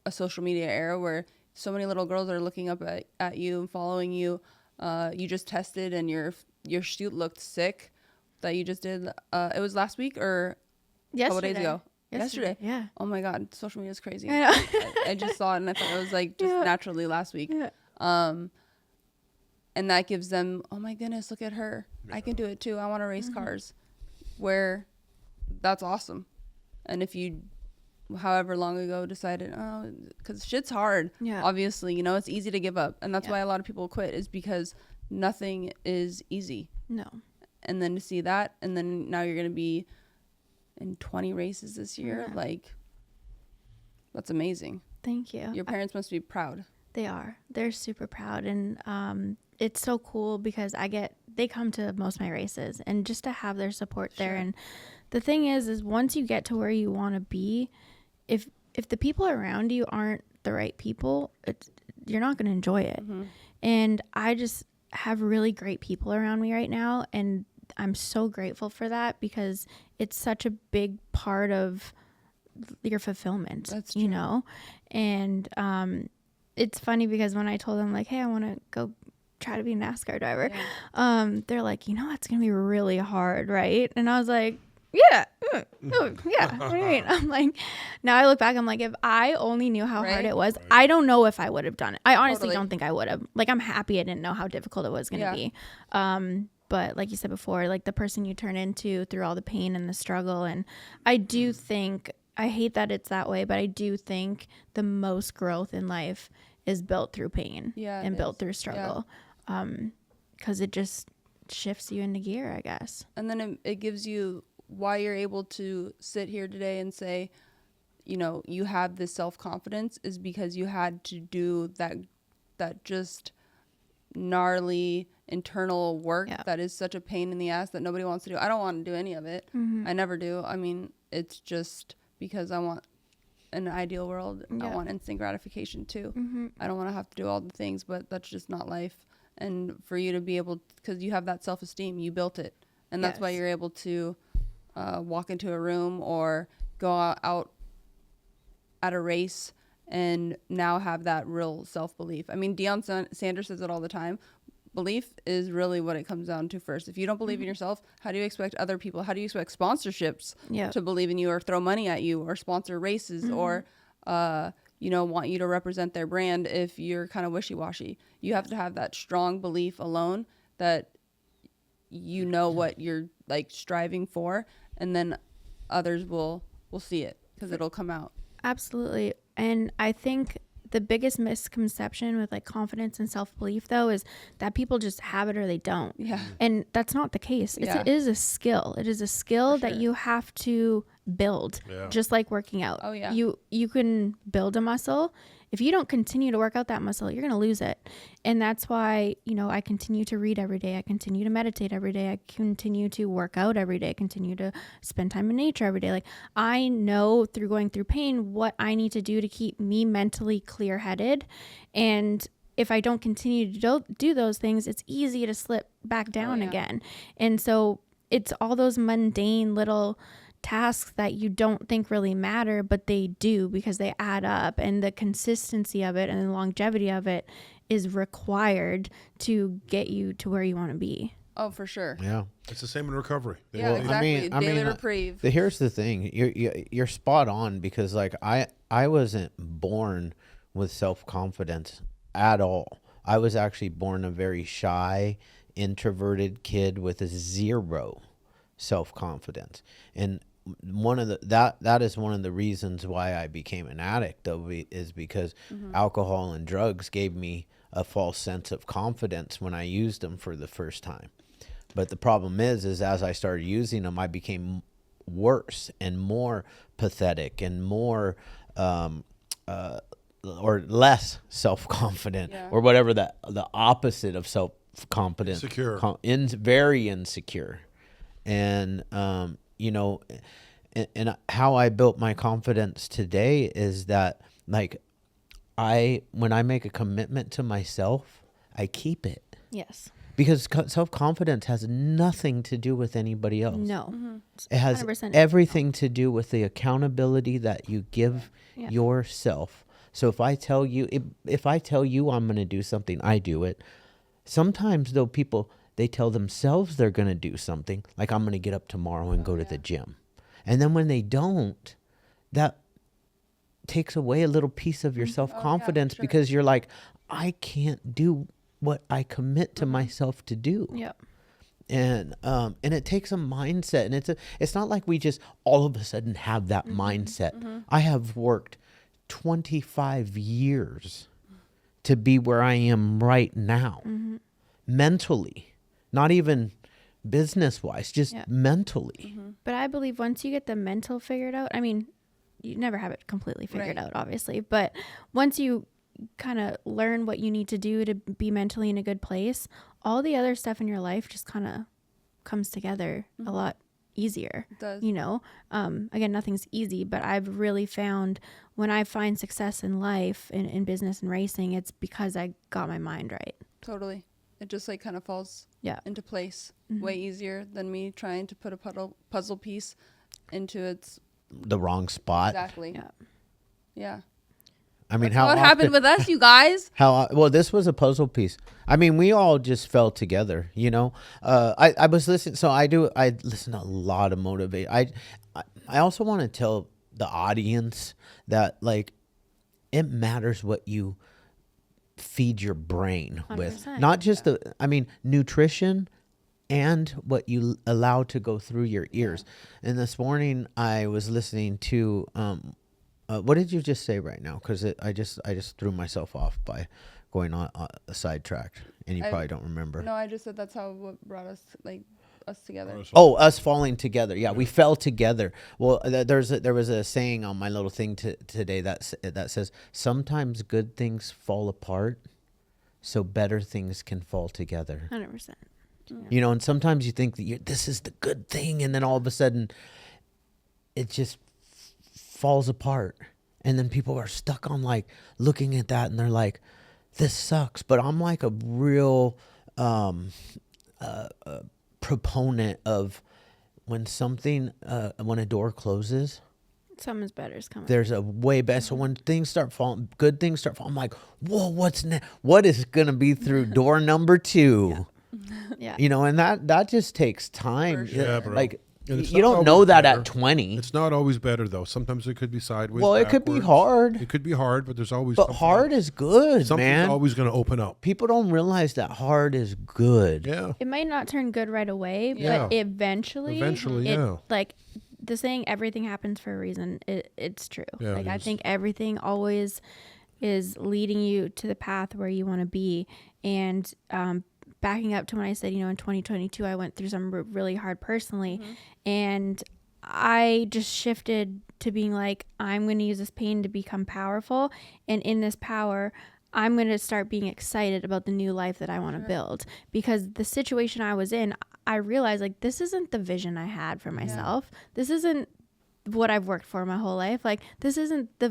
a social media era where so many little girls are looking up at you and following you. You just tested and your shoot looked sick that you just did. It was last week or a couple days ago? Yesterday. Yeah. Oh my God. Social media is crazy. I just saw it and I thought it was like just naturally last week. Yeah. And that gives them, oh my goodness, look at her. Yeah. I can do it too. I want to race cars. Where that's awesome. And if you however long ago decided, because shit's hard. Yeah. Obviously, it's easy to give up. And that's why a lot of people quit, is because nothing is easy. No. And then to see that, and then now you're going to be in 20 races this year. Yeah. Like, that's amazing. Thank you. Your parents must be proud. They are. They're super proud. And it's so cool because they come to most of my races, and just to have their support there. And the thing is once you get to where you want to be, if the people around you aren't the right people, you're not going to enjoy it. Mm-hmm. And I just have really great people around me right now, and I'm so grateful for that because it's such a big part of your fulfillment. That's true. And it's funny because when I told them like, hey, I want to go try to be a NASCAR driver, they're like, that's going to be really hard, right? And I was like, yeah. What do you mean? I'm like, now I look back, I'm like, if I only knew how hard it was, I don't know if I would have done it. I honestly don't think I would have. Like, I'm happy I didn't know how difficult it was going to be. But like you said before, like the person you turn into through all the pain and the struggle. And I do think, I hate that it's that way, but I do think the most growth in life is built through pain and built through struggle. Because it just shifts you into gear, I guess. And then it gives you why you're able to sit here today and say, you have this self-confidence is because you had to do that just gnarly internal work that is such a pain in the ass that nobody wants to do. I don't want to do any of it. Mm-hmm. I never do. I mean, it's just because I want an ideal world. I want instant gratification too. Mm-hmm. I don't want to have to do all the things, but that's just not life. And for you to be able, because you have that self-esteem, you built it. And that's why you're able to walk into a room or go out at a race and now have that real self-belief. I mean, Deion Sanders says it all the time. Belief is really what it comes down to first. If you don't believe in yourself, how do you expect other people, how do you expect sponsorships to believe in you or throw money at you or sponsor races or want you to represent their brand if you're kind of wishy-washy. You have to have that strong belief alone that you know what you're like striving for, and then others will see it because it'll come out. Absolutely. And I think the biggest misconception with like confidence and self-belief though is that people just have it or they don't. Yeah. And that's not the case. Yeah. It is a skill. It is a skill that you have to build, just like working out. Oh, yeah. You can build a muscle. If you don't continue to work out that muscle, you're going to lose it. And that's why, I continue to read every day. I continue to meditate every day. I continue to work out every day. I continue to spend time in nature every day. Like, I know through going through pain what I need to do to keep me mentally clear-headed. And if I don't continue to do those things, it's easy to slip back down again. And so it's all those mundane little tasks that you don't think really matter, but they do because they add up, and the consistency of it and the longevity of it is required to get you to where you want to be. Oh, for sure. Yeah. It's the same in recovery. Yeah, exactly. Daily reprieve. Here's the thing. You're spot on, because like I wasn't born with self-confidence at all. I was actually born a very shy, introverted kid with a zero self-confidence. And that is one of the reasons why I became an addict, though, is because alcohol and drugs gave me a false sense of confidence when I used them for the first time. But the problem is as I started using them, I became worse and more pathetic and more or less self-confident, or whatever the opposite of self-confident. Insecure. Very insecure. And and how I built my confidence today is that, like, when I make a commitment to myself, I keep it. Yes. Because self-confidence has nothing to do with anybody else. No. It has 100% everything to do with the accountability that you give yourself. So if I tell you I'm going to do something, I do it. Sometimes though, people, they tell themselves they're going to do something, like I'm going to get up tomorrow and go to the gym. And then when they don't, that takes away a little piece of your self-confidence, because you're like, I can't do what I commit to myself to do. Yep. And it takes a mindset, and it's not like we just all of a sudden have that mindset. I have worked 25 years to be where I am right now, mentally, not even business-wise, just mentally. But I believe once you get the mental figured out, I mean, you never have it completely figured out, obviously, but once you kind of learn what you need to do to be mentally in a good place, all the other stuff in your life just kind of comes together a lot easier. It does. Again, nothing's easy, but I've really found when I find success in life, in business and racing, it's because I got my mind right. Totally. It just like kind of falls into place way easier than me trying to put a puzzle piece into the wrong spot. Exactly. Yeah. I mean, what happened with us, you guys? Well, this was a puzzle piece. I mean, we all just fell together, I was listening. So I listen to a lot of motivate. I also want to tell the audience that, like, it matters what you feed your brain with, not just nutrition and what you allow to go through your ears. And this morning I was listening to, what did you just say right now? Because I just threw myself off by going on a sidetracked, and you probably don't remember. No, I just said that's what brought us together. Oh, us falling together. Yeah, we fell together. Well, there was a saying on my little thing today that says, sometimes good things fall apart so better things can fall together. 100%. And sometimes you think that this is the good thing, and then all of a sudden it just falls apart, and then people are stuck on like looking at that, and they're like, this sucks. But I'm like a real proponent of when a door closes, Something's better is coming. there's a way better. So when things start falling, good things start falling, I'm like, whoa, what's next? What is gonna be through door number 2? Yeah. And that just takes time. Yeah, bro. Like, And it's You not don't know always that better. at 20. It's not always better though. Sometimes it could be sideways. Well, it could be backwards. hard. It could be hard, but there's always But something hard is good, something's man. always going to open up. People don't realize that hard is good. Yeah. It might not turn good right away, Yeah. but eventually, Yeah. like the saying, everything happens for a reason. It's true. Yeah, Like it I is. think everything always is leading you to the path where you want to be. And backing up to when I said, in 2022, I went through something really hard personally, and I just shifted to being like, I'm going to use this pain to become powerful, and in this power, I'm going to start being excited about the new life that I want to build, because the situation I was in, I realized like this isn't the vision I had for myself. This isn't what I've worked for my whole life. Like this isn't the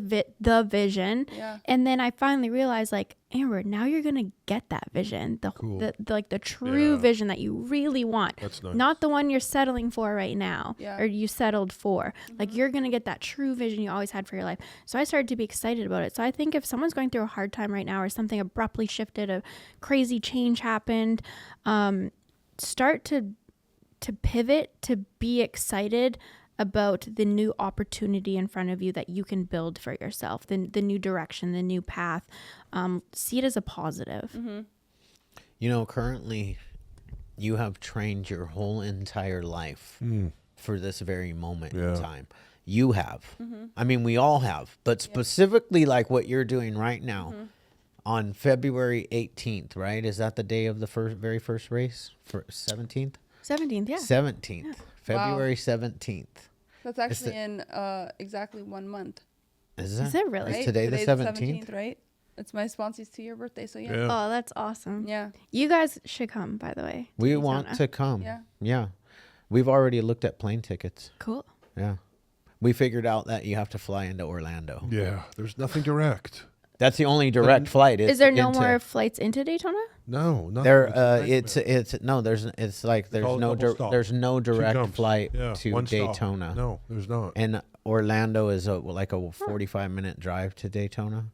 vision. Yeah. And then I finally realized like, Amber, now you're going to get that vision, Cool. the true Yeah. vision that you really want. That's nice. Not the one you're settling for right now, Yeah. or you settled for. Like you're going to get that true vision you always had for your life. So I started to be excited about it. So I think if someone's going through a hard time right now, or something abruptly shifted, a crazy change happened, start to pivot, to be excited about the new opportunity in front of you that you can build for yourself, the new direction, the new path. See it as a positive. Currently, you have trained your whole entire life for this very moment in time. You have. I mean, we all have. But specifically like what you're doing right now on February 18th, right? Is that the day of the very first race? For 17th? 17th, yeah. 17th. February 17th. That's actually in exactly 1 month. Is Is it really? Is today the Today's 17th? right? It's my sponsor's 2-year birthday, so yeah. Yeah. Oh, that's awesome. Yeah. You guys should come, by the way. We Daytona. want to come. Yeah. Yeah. We've already looked at plane tickets. Cool. Yeah. We figured out that you have to fly into Orlando. Yeah. There's nothing direct. That's the only direct flight. Is there no into- more flights into Daytona? No, nothing. There, It's a nightmare. it's no. There's all no double stop. there's no Two direct jumps. flight Yeah, to one stop. Daytona. No, there's not. And Orlando is like a 45-minute drive to Daytona.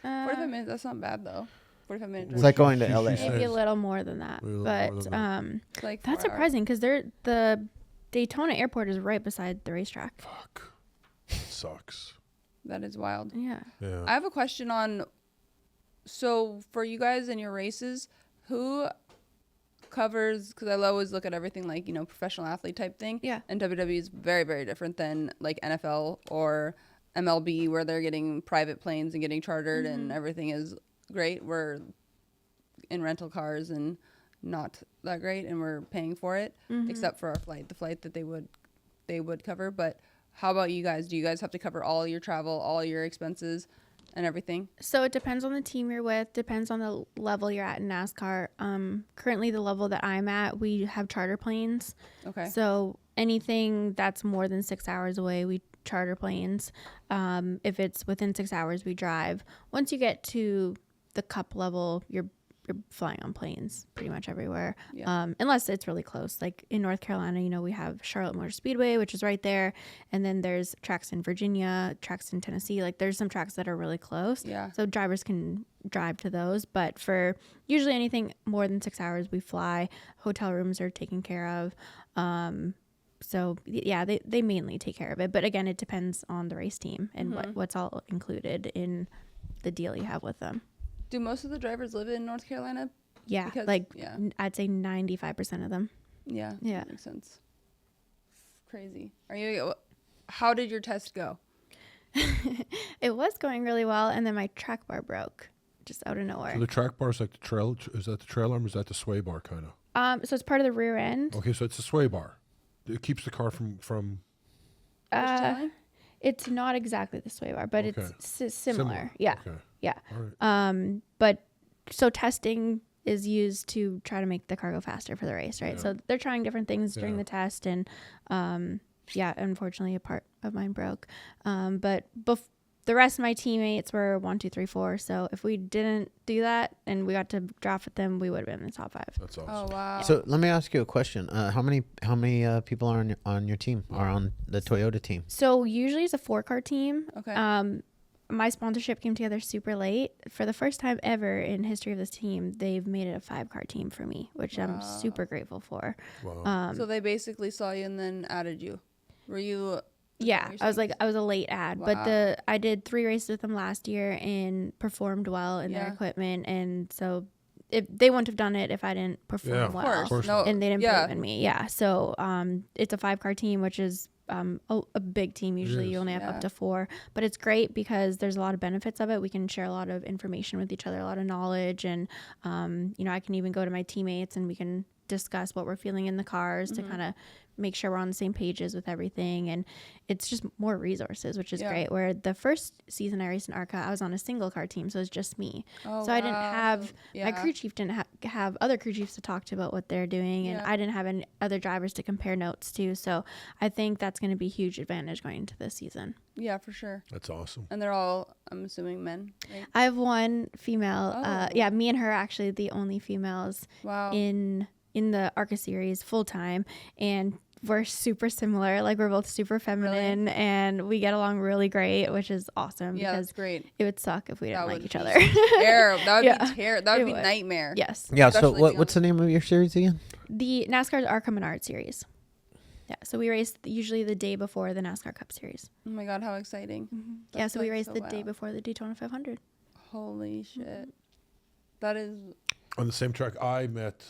45 minutes, that's not bad though. 45 minutes. It's like going to She LA. said- Maybe a little more than that. A little But more than It's like that's 4 hours. surprising because the Daytona airport is right beside the racetrack. Fuck. It sucks. That is wild. Yeah. Yeah. I have a question on, so for you guys in your races, who covers, because I always look at everything like, professional athlete type thing. Yeah. And WWE is very, very different than like NFL or MLB, where they're getting private planes and getting chartered and everything is great. We're in rental cars and not that great, and we're paying for it, except for our flight, the flight that they would cover. But how about you guys? Do you guys have to cover all your travel, all your expenses and everything? So it depends on the team you're with, depends on the level you're at in NASCAR. Currently, the level that I'm at, we have charter planes. Okay. So anything that's more than 6 hours away, we charter planes. If it's within 6 hours, we drive. Once you get to the cup level, you're flying on planes pretty much everywhere. Yeah. Unless it's really close. Like in North Carolina, we have Charlotte Motor Speedway, which is right there. And then there's tracks in Virginia, tracks in Tennessee. Like there's some tracks that are really close. Yeah. So drivers can drive to those. But for usually anything more than 6 hours, we fly. Hotel rooms are taken care of. So yeah, they mainly take care of it. But again, it depends on the race team and what's all included in the deal you have with them. Do most of the drivers live in North Carolina? Yeah, Because- like yeah. I'd say 95% of them. Yeah. Yeah. That makes sense. Crazy. How did your test go? It was going really well, and then my track bar broke just out of nowhere. So the track bar is like the trail. Is that the trail arm? Or is that the sway bar kind of? So it's part of the rear end. Okay, so it's the sway bar. It keeps the car from. It's not exactly the sway bar, but Okay. it's similar. Yeah, Okay. yeah. All right. But so testing is used to try to make the car go faster for the race, right? So they're trying different things during the test, and unfortunately, a part of mine broke. But the rest of my teammates were 1, 2, 3, 4. So if we didn't do that and we got to draft with them, we would have been in the top 5. That's awesome. Oh wow. So let me ask you a question. How many people are on your team, or on the Toyota team? So usually it's a 4-car team. Okay. my sponsorship came together super late. For the first time ever in history of this team, they've made it a 5-car team for me, which I'm super grateful for. Wow. So they basically saw you and then added you. Were you? Yeah, I was a late ad, Wow. but I did 3 races with them last year and performed well in their Yeah. equipment, and so they wouldn't have done it if I didn't perform Yeah, well. Of course. No. And they didn't Yeah. believe in me. Yeah. So it's a 5-car team, which is a big team. Usually you only have up to 4, but it's great because there's a lot of benefits of it. We can share a lot of information with each other, a lot of knowledge, and I can even go to my teammates and we can discuss what we're feeling in the cars to kind of make sure we're on the same pages with everything. And it's just more resources, which is great. Where the first season I raced in ARCA, I was on a single car team, so it was just me. Oh, So I didn't have yeah. my crew chief didn't have other crew chiefs to talk to about what they're doing, and I didn't have any other drivers to compare notes to. So I think that's going to be a huge advantage going into this season. Yeah, for sure. That's awesome. And they're all, I'm assuming, men, right? I have one female. Oh. Yeah, me and her are actually the only females Wow. in the ARCA series full time, and we're super similar. Like, we're both super feminine, and we get along really great, which is awesome. Yeah, because that's great. it would suck if we didn't That like would each be other. terrible. That would Yeah, be terrible. That would it be would. nightmare. Yes. Yeah. So Especially what's the name of your series again? The NASCAR's ARCA Menard series. Yeah, so we race usually the day before the NASCAR Cup Series. Oh my God, how exciting. Yeah, That's so we like race so the day wild. before the Daytona 500. Holy shit. That is, On the same track, I met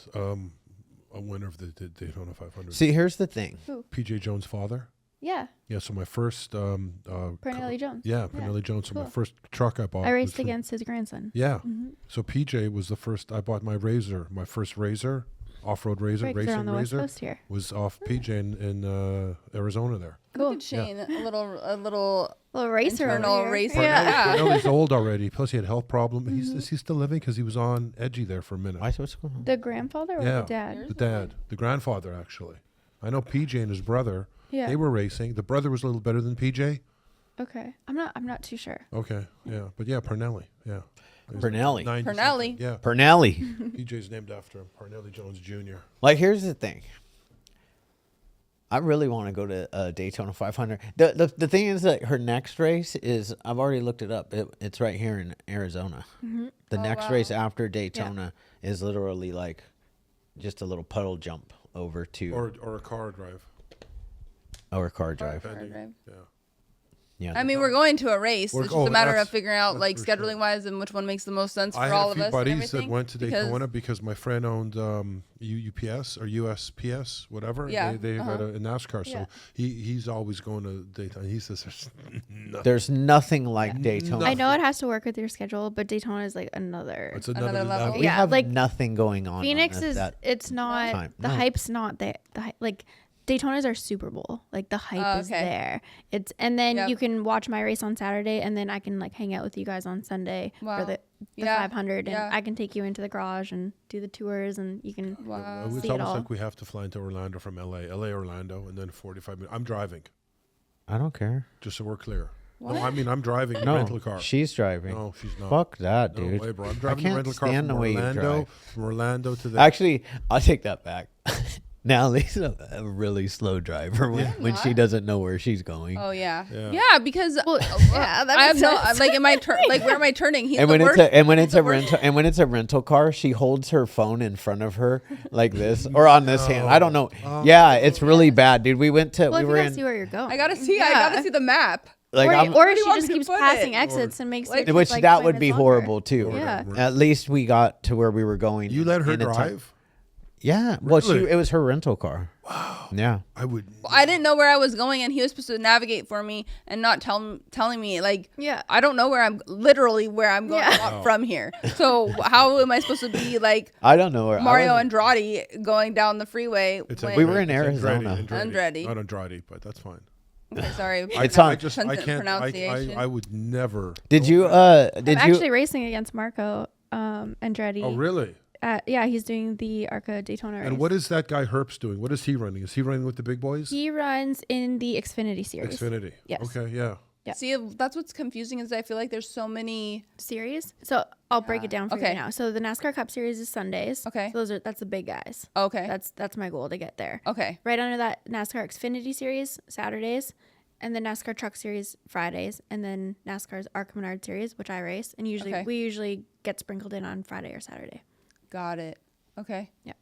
a winner of the Daytona 500. See, here's the thing. PJ Jones' father. Yeah, Yeah, so my first Pernelli Jones. Yeah, Pernelli Jones. So my Cool. first truck I bought. I was raced from- against his grandson. Yeah. Mm-hmm. So PJ was the first. I bought my Razor, my first Razor, off-road Razor, Right, 'cause they're on racing the West Razor, Coast here. was off PJ in Arizona there. Cool. look at Shane, a little Little racer internal over here. racer. Yeah. I know he's old already. Plus he had health problem. Is he still living? Because he was on Edgy there for a minute. What's going on? The grandfather or Yeah. the dad? The dad, the grandfather actually. I know PJ and his brother. Yeah. They were racing. The brother was a little better than PJ. Okay. I'm not too sure. Okay, yeah, but yeah, Pernelli, yeah. He was Pernelli. 90 Pernelli. something. Yeah. Pernelli. PJ's named after him, Pernelli Jones Jr. Like, here's the thing. I really want to go to Daytona 500. The thing is that her next race is, I've already looked it up. It's right here in Arizona. The next wow. race after Daytona is literally like just a little puddle jump over to Or a car drive. our car drive. drive. Yeah. Yeah. I mean, we're going to a race. We're- It's just oh, a matter of that's- figuring out, that's like, for sure. scheduling wise and which one makes the most sense for I had all a of few us. buddies and that everything, went to because- Daytona because my friend owned UPS or USPS, whatever. Yeah, They had a NASCAR, so Yeah. he's always going to Daytona. He says there's nothing. There's nothing like Daytona. I know it has to work with your schedule, but Daytona is like another. It's another Another level. level. We Yeah, have like, nothing going on. Phoenix on is that it's not time. the No. hype's not there. Like Daytona's our Super Bowl. Like, the hype is okay. there. It's and then Yep. you can watch my race on Saturday, and then I can like hang out with you guys on Sunday Wow. for the Yeah, 500, and yeah. I can take you into the garage and do the tours, and you can. Wow. It's See it almost all. like we have to fly into Orlando from LA Orlando, and then 45 minutes. I'm driving, I don't care. just so we're clear. What? No, I mean I'm driving the No, rental car. she's driving. No, she's not. Fuck that, No dude. way, bro. I'm I driving the can't rental car stand from the way you Orlando, drive. from Orlando to the. Actually, I'll take that back. Now Lisa's a really slow driver when she doesn't know where she's going. Oh yeah. Yeah. Yeah, because yeah, that I have makes no sense. like, am I like, where am I turning? He's and the when worst. it's a rental car, she holds her phone in front of her like this or on this hand. I don't know. Yeah, it's really bad, dude. We went to Well, we if were you gotta in see where you're going. I gotta see. I Yeah. gotta see the map. like or I'm, or do she you want just me to keeps put passing it? exits and makes Like- it which like that 20 would be minutes longer. horrible too. Yeah. At least we got to where we were going. You let her in a time. drive? Yeah. Well, Really? it was her rental car. Wow. Yeah. I would. I didn't know where I was going, and he was supposed to navigate for me and not telling me, like, Yeah. I don't know where I'm going from here. So how am I supposed to be like I don't know where Mario I wasn't- Andretti going down the freeway? It's when- We were in it's Arizona. Andretti. Not Andretti, but that's fine. Okay, sorry. It's on- I just I can't. pronunciation. I would never. Did you I'm did you actually racing against Marco Andretti. Oh really? Yeah, he's doing the ARCA Daytona race. And what is that guy Herp's doing? What is he running? Is he running with the big boys? He runs in the Xfinity series. Xfinity. Yes. Okay. Yeah. Yeah. See, that's what's confusing is I feel like there's so many. Series. So I'll break it down for Okay. you now. So the NASCAR Cup Series is Sundays. Okay. So that's the big guys. Okay. That's my goal to get there. Okay. Right under that NASCAR Xfinity Series Saturdays, and then NASCAR Truck Series Fridays, and then NASCAR's Arc Menard Series, which I race, and we usually get sprinkled in on Friday or Saturday. Got it. Okay. Yeah.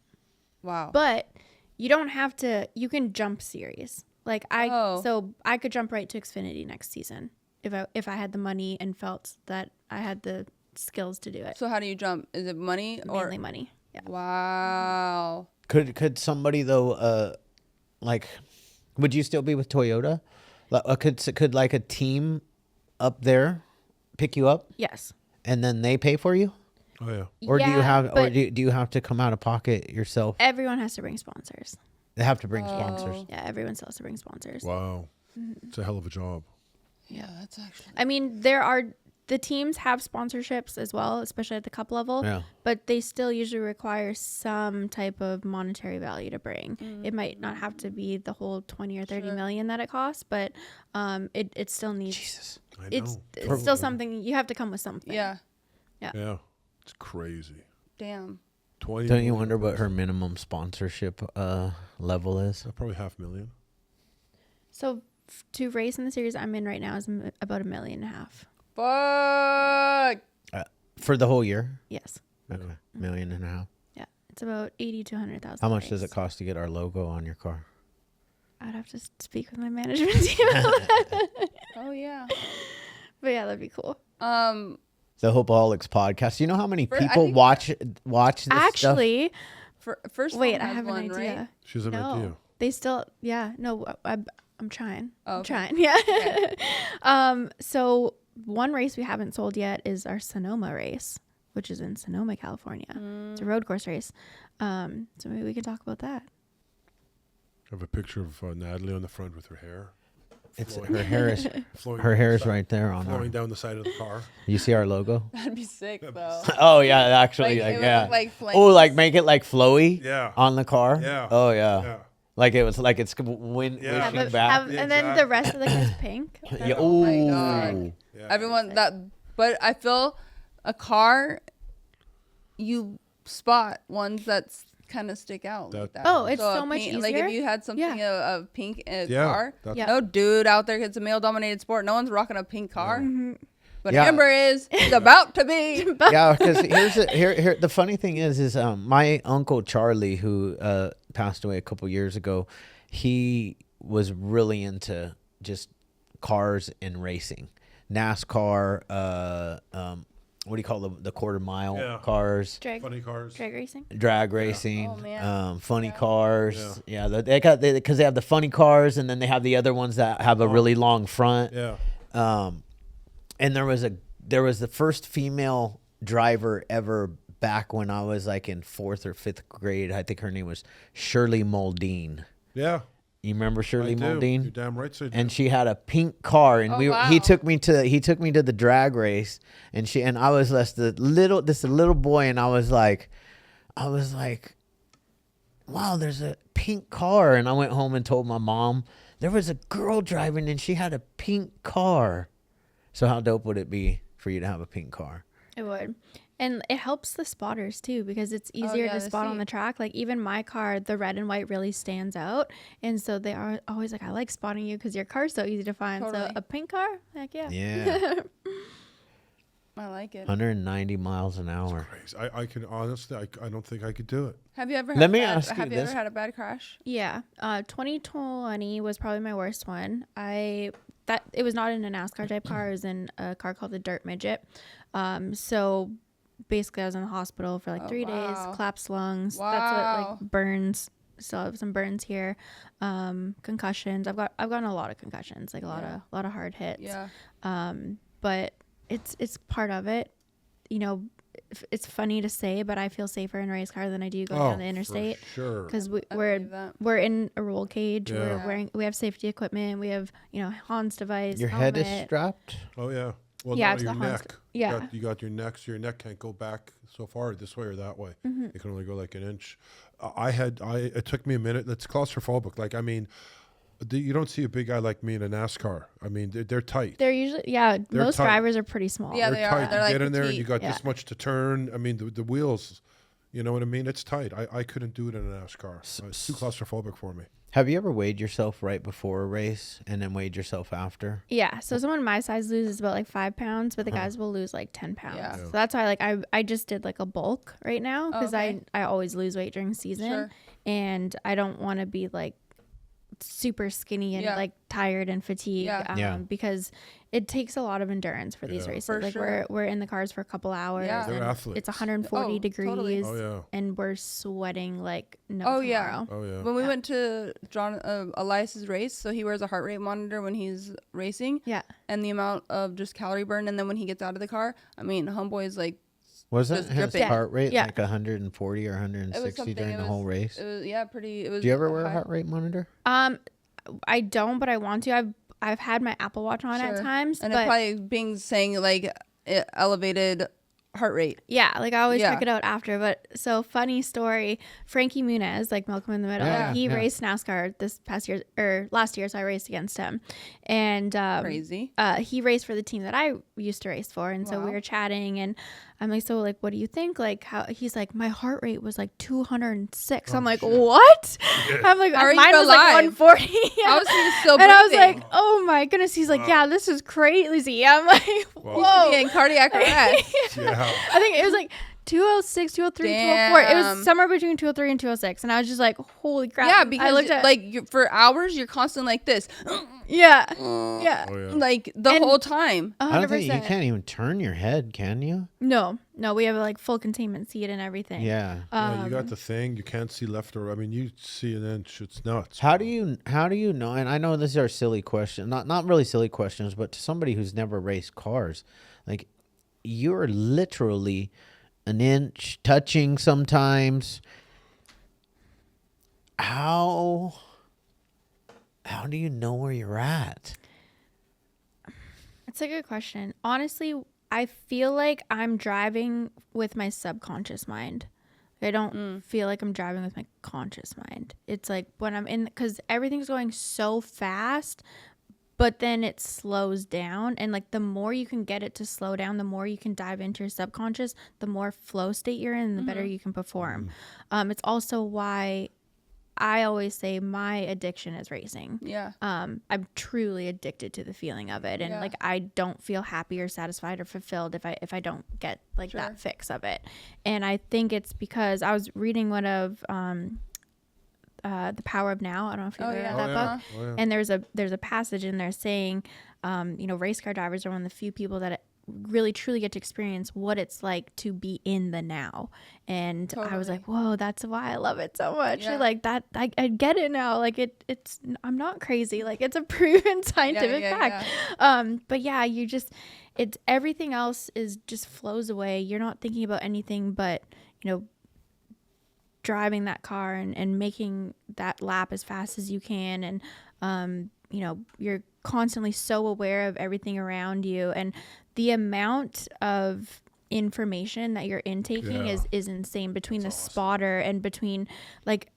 Wow. But you don't have to. You can jump series. Like so I could jump right to Xfinity next season if I had the money and felt that I had the skills to do it. So how do you jump? Is it money or Mainly money? Yeah. Wow. Could somebody though, like, would you still be with Toyota? Could like a team up there pick you up Yes. and then they pay for you? Oh yeah. Or do you have, or but do you have to come out of pocket yourself? everyone has to bring sponsors. They have to bring sponsors. Yeah, everyone still has to bring sponsors. Wow. It's a hell of a job. Yeah, that's actually. I mean, the teams have sponsorships as well, especially at the cup level. Yeah. But they still usually require some type of monetary value to bring. It might not have to be the whole 20 or 30 million that it costs, but it still needs. Jesus. I It's know. still something you have to come with something. Yeah. Yeah. It's crazy. Damn. 20. Don't you wonder what her minimum sponsorship level is? Probably $500,000. So to race in the series I'm in right now is about $1.5 million. Fuck. For the whole year? Yes. Okay. $1.5 million. Yeah. It's about 80 to 100,000. How much does it cost to get our logo on your car? I'd have to speak with my management team. Oh yeah. But yeah, that'd be cool. The Hopeaholics podcast. You know how many I people think- watch this stuff? Actually, First. wait, one I has have an one, idea. right? She has an idea. No, they still, yeah, no, I'm trying. Oh, I'm okay. trying, yeah. Okay. So one race we haven't sold yet is our Sonoma race, which is in Sonoma, California. It's a road course race. So maybe we can talk about that. I have a picture of Natalie on the front with her hair. It's flowing- her hair is flowing her down hair the is side- right there on flowing our. down the side of the car. You see our logo? That'd be sick though. Oh yeah, actually, Like, it would yeah. look like Oh, like flames. make it like flowy. Yeah. On the car. Yeah. Oh yeah. Yeah. Like it was like it's wind Yeah. Have wishing it- back. have- Yeah, and then the exactly. rest of the car is pink. Yeah. Oh my Ooh. God. Yeah. Everyone but I feel a car, you spot ones that's kind of stick out like that. Oh, it's a so much pink, Like easier. if you had something of pink in a Yeah, car, that's- Yeah. no dude out there, it's a male dominated sport. No one's rocking a pink car. But Yeah. Amber is. He's about to be. Yeah, because here the funny thing is my uncle Charlie, who passed away a couple years ago, he was really into just cars and racing, NASCAR. What do you call the quarter mile Yeah. cars? Funny cars. Drag racing. Drag racing, Oh, man. funny cars. Yeah, they because they have the funny cars, and then they have the other ones that have a really long front. Yeah. And there was the first female driver ever back when I was like in 4th or 5th grade. I think her name was Shirley Muldean. Yeah. You remember Shirley I do. You're Muldean? damn right. So And she had a pink car, and Oh, he wow. took me to the drag race, and I was just a little boy, and I was like, wow, there's a pink car, and I went home and told my mom there was a girl driving, and she had a pink car. So how dope would it be for you to have a pink car? It would. And it helps the spotters too, because it's easier yeah, to to spot on see. the track. Like even my car, the red and white really stands out. And so they are always like, I like spotting you because your car's so easy to find. Totally. So a pink car, heck yeah. Yeah, I like it. 190 miles an hour. crazy. I can honestly, I don't think I could do it. Have you ever? Let had me bad, ask you Have you this. ever had a bad crash? Yeah. 2020 was probably my worst one. It was not in a NASCAR type car. It was in a car called the Dirt Midget. So basically I was in the hospital for like 3 days, wow. collapsed lungs. That's Wow. what like burns. Still have some burns here. Concussions. I've gotten a lot of concussions, like a lot of hard hits. Yeah. But it's part of it. You know, it's funny to say, but I feel safer in a race car than I do going down the interstate. For sure. Because I believe that. we're in a roll cage. Yeah. We have safety equipment. We have Hans device. Your head is helmet. strapped? Oh yeah. Well, Yeah, no, it's your the Hans- neck. yeah. You got your neck. So your neck can't go back so far this way or that way. Mm-hmm. It can only go like an inch. It took me a minute. That's claustrophobic. Like I mean, you don't see a big guy like me in a NASCAR. I mean, they're tight. They're usually most tight. drivers are pretty small. Yeah, They're they are. tight. They're You like get in there and you petite. got this much to turn. I mean, the wheels. You know what I mean? It's tight. I couldn't do it in a NASCAR. It's too claustrophobic for me. Have you ever weighed yourself right before a race and then weighed yourself after? Yeah. So someone my size loses about like 5 pounds, but the guys will lose like 10 pounds. Yeah. So that's why like I just did like a bulk right now because Okay. I always lose weight during season, Sure. and I don't want to be like super skinny and like tired and fatigued because it takes a lot of endurance for these races. For like sure. we're in the cars for a couple hours. Yeah. They're and athletes. it's 140 degrees totally. Oh, yeah. and we're sweating like no Oh, tomorrow. yeah. Oh, yeah. When we went to John Elias's race, so he wears a heart rate monitor when he's racing. Yeah. And the amount of just calorie burn, and then when he gets out of the car, I mean, homeboy's like, Wasn't Just his dripping. heart rate Yeah. like 140 or it was 160 something. during the whole race? It was pretty. It was. Do you ever wear a high. heart rate monitor? I don't, but I want to. I've had my Apple Watch on at Sure. times, And but it probably being saying like elevated heart rate. yeah, like I always Yeah. check it out after. But so funny story, Frankie Muniz, like Malcolm in the Middle, Yeah, he yeah. raced NASCAR this past year or last year, so I raced against him, and Crazy. he raced for the team that I used to race for, and so we Wow. were chatting, and I'm like, so like, what do you think? Like, how he's like, my heart rate was like 206. I'm like, what? I'm like, How are you mine was like alive? 140. How is he still And I was breathing? like, oh my goodness. He's like, yeah, this is crazy. I'm like, whoa. in cardiac arrest. Yeah. I think it was like 206, 203, 204. It Damn. was somewhere between 203 and 206. And I was just like, holy crap. Yeah, I because looked at, like for hours you're constantly like this, yeah. Yeah. Oh, yeah. like the And- whole time. 100%. I don't think you can't even turn your head, can you? No, we have like full containment seat and everything. Yeah. Yeah, you got the thing. You can't see left or right. I mean, you see an inch. It's nuts. How do you know? And I know these are silly questions, not really silly questions, but to somebody who's never raced cars, like you're literally an inch touching sometimes. How do you know where you're at? It's a good question. Honestly, I feel like I'm driving with my subconscious mind. I don't feel like I'm driving with my conscious mind. It's like when I'm in, because everything's going so fast, but then it slows down. And like the more you can get it to slow down, the more you can dive into your subconscious, the more flow state you're in, and the better you can perform. It's also why I always say my addiction is racing. Yeah. I'm truly addicted to the feeling of it, and Yeah. like I don't feel happy or satisfied or fulfilled if I don't get like Sure. that fix of it. And I think it's because I was reading one of The Power of Now. I don't know if you've read that book. Oh, yeah. And there's a passage in there saying, race car drivers are one of the few people that really truly get to experience what it's like to be in the now. And I was Totally. like, whoa, that's why I love it so much. Yeah. Like that, I get it now. Like it's, I'm not crazy. Like it's a proven scientific fact. But yeah, it's everything else is just flows away. You're not thinking about anything but, driving that car and making that lap as fast as you can. And, you're constantly so aware of everything around you, and the amount of information that you're intaking is insane between the spotter and between like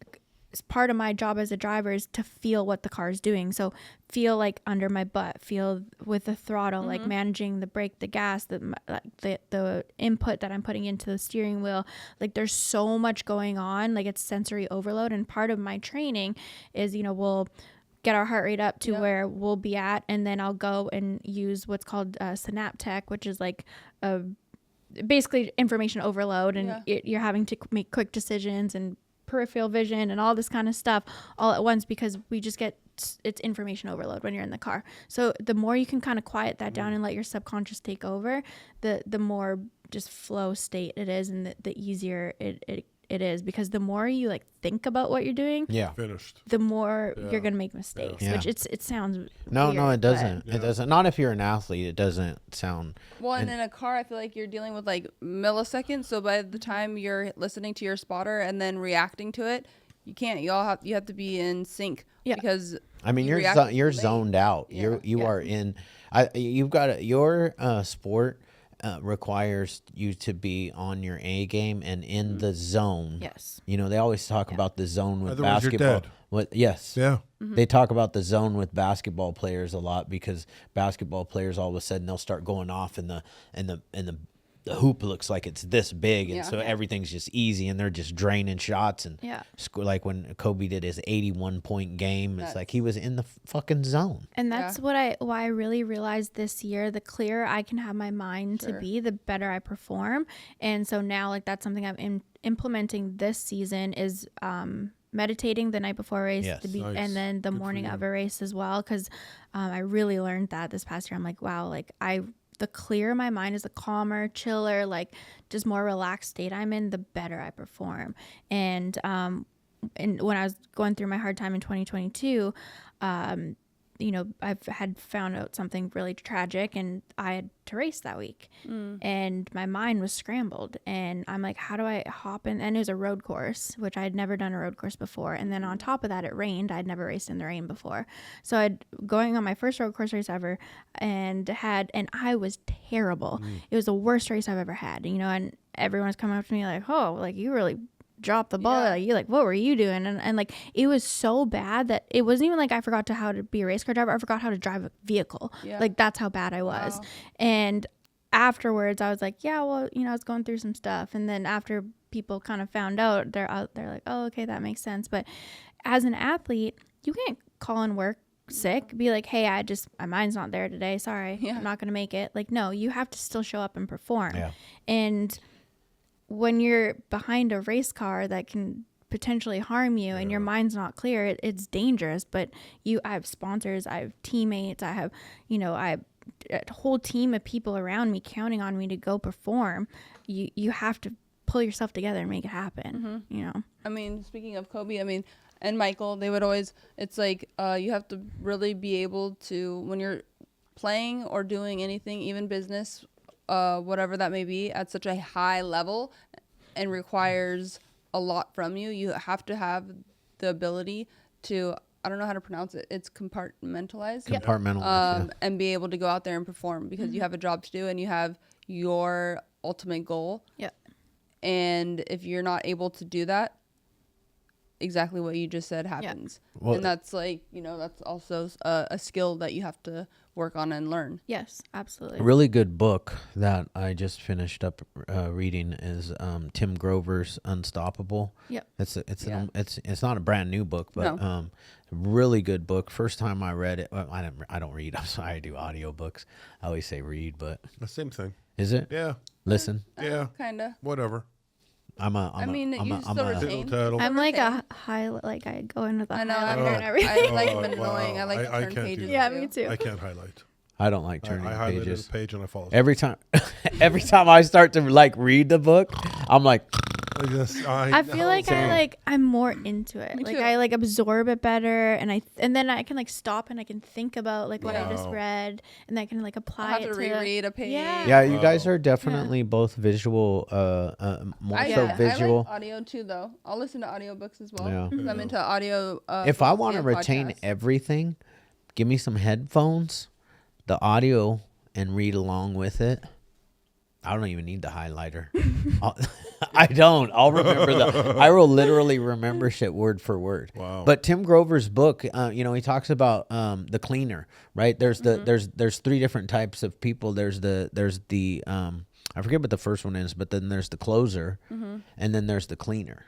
part of my job as a driver is to feel what the car is doing. So feel like under my butt, feel with the throttle, like managing the brake, the gas, the input that I'm putting into the steering wheel. Like there's so much going on, like it's sensory overload. And part of my training is, we'll get our heart rate up to where we'll be at, and then I'll go and use what's called Synaptech, which is like basically information overload, and you're having to make quick decisions and peripheral vision and all this kind of stuff all at once, because we just get it's information overload when you're in the car. So the more you can kind of quiet that down and let your subconscious take over, the more just flow state it is, and the easier it is, because the more you like think about what you're doing, Finished. the more you're gonna make mistakes. Yeah. Which it sounds No, weird, it doesn't. but- It doesn't. Not if you're an athlete. It doesn't sound. Well, and in a car, I feel like you're dealing with like milliseconds. So by the time you're listening to your spotter and then reacting to it, you can't. You have to be in sync. Yeah. Because I mean, you you're react you're late. zoned out. Yeah. You are in. You've got your sport requires you to be on your A game and in the zone. Yes. They always talk about the zone with Otherwise you're basketball. dead. Yes. Yeah. They talk about the zone with basketball players a lot, because basketball players all of a sudden they'll start going off in the the hoop looks like it's this big, and Yeah. so everything's just easy, and they're just draining shots and Yeah. like when Kobe did his 81-point game, it's That's- like he was in the fucking zone. And that's why I really realized this year, the clearer I can have my mind to be, the better I perform. And so now, like, that's something I'm implementing this season is meditating the night before a race, Yes. Nice. and then the morning of a race as well. Because I really learned that this past year. I'm like, wow, like the clearer my mind is, the calmer, chiller, like just more relaxed state I'm in, the better I perform. And when I was going through my hard time in 2022, you know, I've had found out something really tragic, and I had to race that week, and my mind was scrambled, and I'm like, how do I hop in? And it was a road course, which I had never done a road course before. And then on top of that, it rained. I'd never raced in the rain before. So I'd going on my first road course race ever, and I was terrible. It was the worst race I've ever had, you know, and everyone's coming up to me like, oh, like you really dropped the ball. Like, you like, what were you doing? And like, it was so bad that it wasn't even like I forgot how to be a race car driver. I forgot how to drive a vehicle. Like, that's how bad I was. Wow. And afterwards I was like, yeah, well, you know, I was going through some stuff. And then after people kind of found out, they're like, oh, okay, that makes sense. But as an athlete, you can't call in work sick, be like, hey, my mind's not there today, sorry, I'm not gonna make it. Like, no, you have to still show up and perform. And when you're behind a race car that can potentially harm you and your mind's not clear, it's dangerous. But I have sponsors, I have teammates, I have, you know, I have a whole team of people around me counting on me to go perform. You have to pull yourself together and make it happen. You know, I mean, speaking of Kobe, I mean, and Michael, they would always, it's like, you have to really be able to, when you're playing or doing anything, even business, whatever that may be, at such a high level and requires a lot from you, you have to have the ability to, I don't know how to pronounce it, it's compartmentalize. And be able to go out there and perform, because you have a job to do and you have your ultimate goal. And if you're not able to do that, exactly what you just said happens. Well, and that's like, you know, that's also a skill that you have to work on and learn. yes, absolutely. A really good book that I just finished up reading is Tim Grover's Unstoppable. It's not a brand new book, but really good book. First time I read it, well, I don't read. I'm sorry, I do audiobooks. I always say read, but The same thing. is it? Yeah. Listen, Yeah. Kinda. Whatever. You still retain. Title. I'm like a like I go in with a I know. highlighter and everything. I like them annoying. Wow. I like I to turn can't do pages. that. Yeah, me too. I can't highlight. I don't like turning I highlighted pages. a page and I fall asleep. Every time I start to like read the book, I'm like, I feel like I'm more into it. Me Like too. I like absorb it better, and then I can like stop and I can think about like what I just Wow. read, and I can like I apply have it to to reread a page. yeah, you guys are definitely both visual, more so visual. I like audio too, though. I'll listen to audiobooks as well. Yeah. 'Cause I'm into audio. If I books want to and retain podcasts. everything, give me some headphones, the audio, and read along with it. I don't even need the highlighter. I don't. I will literally remember shit word for word. Wow. But Tim Grover's book, you know, he talks about the cleaner, right? There's there's three different types of people. There's the I forget what the first one is, but then there's the closer, and then there's the cleaner.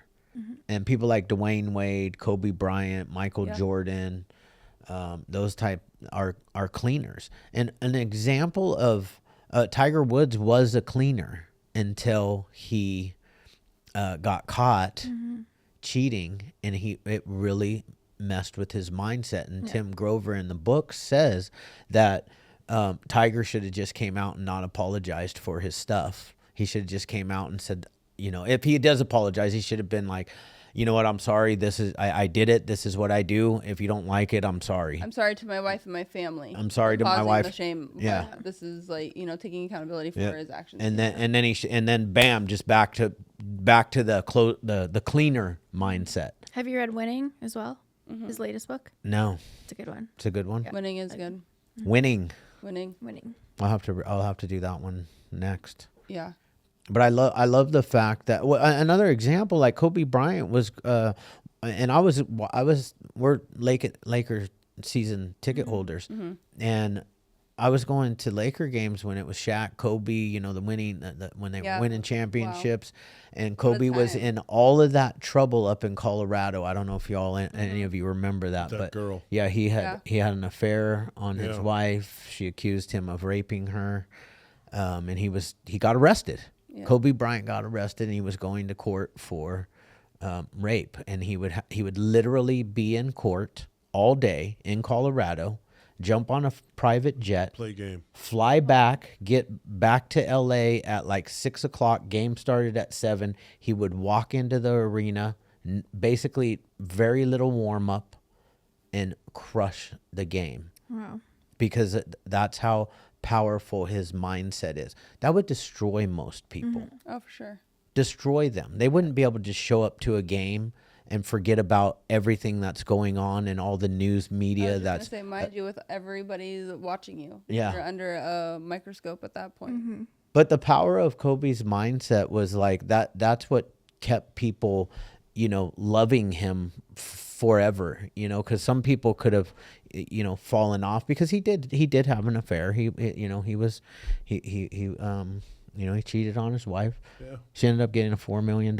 And people like Dwayne Wade, Kobe Bryant, Michael Jordan, those type are cleaners. And an example of Tiger Woods was a cleaner until he got caught cheating, and it really messed with his mindset. And Tim Grover in the book says that Tiger should have just came out and not apologized for his stuff. He should have just came out and said, you know, if he does apologize, he should have been like, you know what, I'm sorry. I did it. This is what I do. If you don't like it, I'm sorry. I'm sorry to my wife and my family. I'm sorry to my causing wife. The shame. Yeah. But this is like, you know, taking accountability for his actions. And then bam, just back to the cleaner mindset. Have you read Winning as well? His latest book. No, It's a good one. it's a good one. Winning is good. Winning. Winning. I'll have to do that one next. Yeah. But I love the fact that another example, like Kobe Bryant was, and we're Lakers season ticket holders, and I was going to Laker games when it was Shaq, Kobe, you know, when they were winning championships, and Kobe was in all of that trouble up in Colorado. I don't know if y'all, any of you remember that, but girl. yeah, he had an affair on his wife. She accused him of raping her, and he got arrested. Yeah. Kobe Bryant got arrested, and he was going to court for rape, and he would literally be in court all day in Colorado. Jump on a private jet, play game, fly back, get back to LA at like 6 o'clock. Game started at 7. He would walk into the arena, basically very little warm up, and crush the game. Wow. Because that's how powerful his mindset is. That would destroy most people. Mm-hmm. Oh, for sure. Destroy them. They wouldn't be able to just show up to a game and forget about everything that's going on and all the news media that's mind you, with everybody watching you. Yeah. You're under a microscope at that point. Mm-hmm. But the power of Kobe's mindset was like that's what kept people, you know, loving him forever, you know, because some people could have, you know, fallen off because he did have an affair. He cheated on his wife. Yeah. She ended up getting a $4 million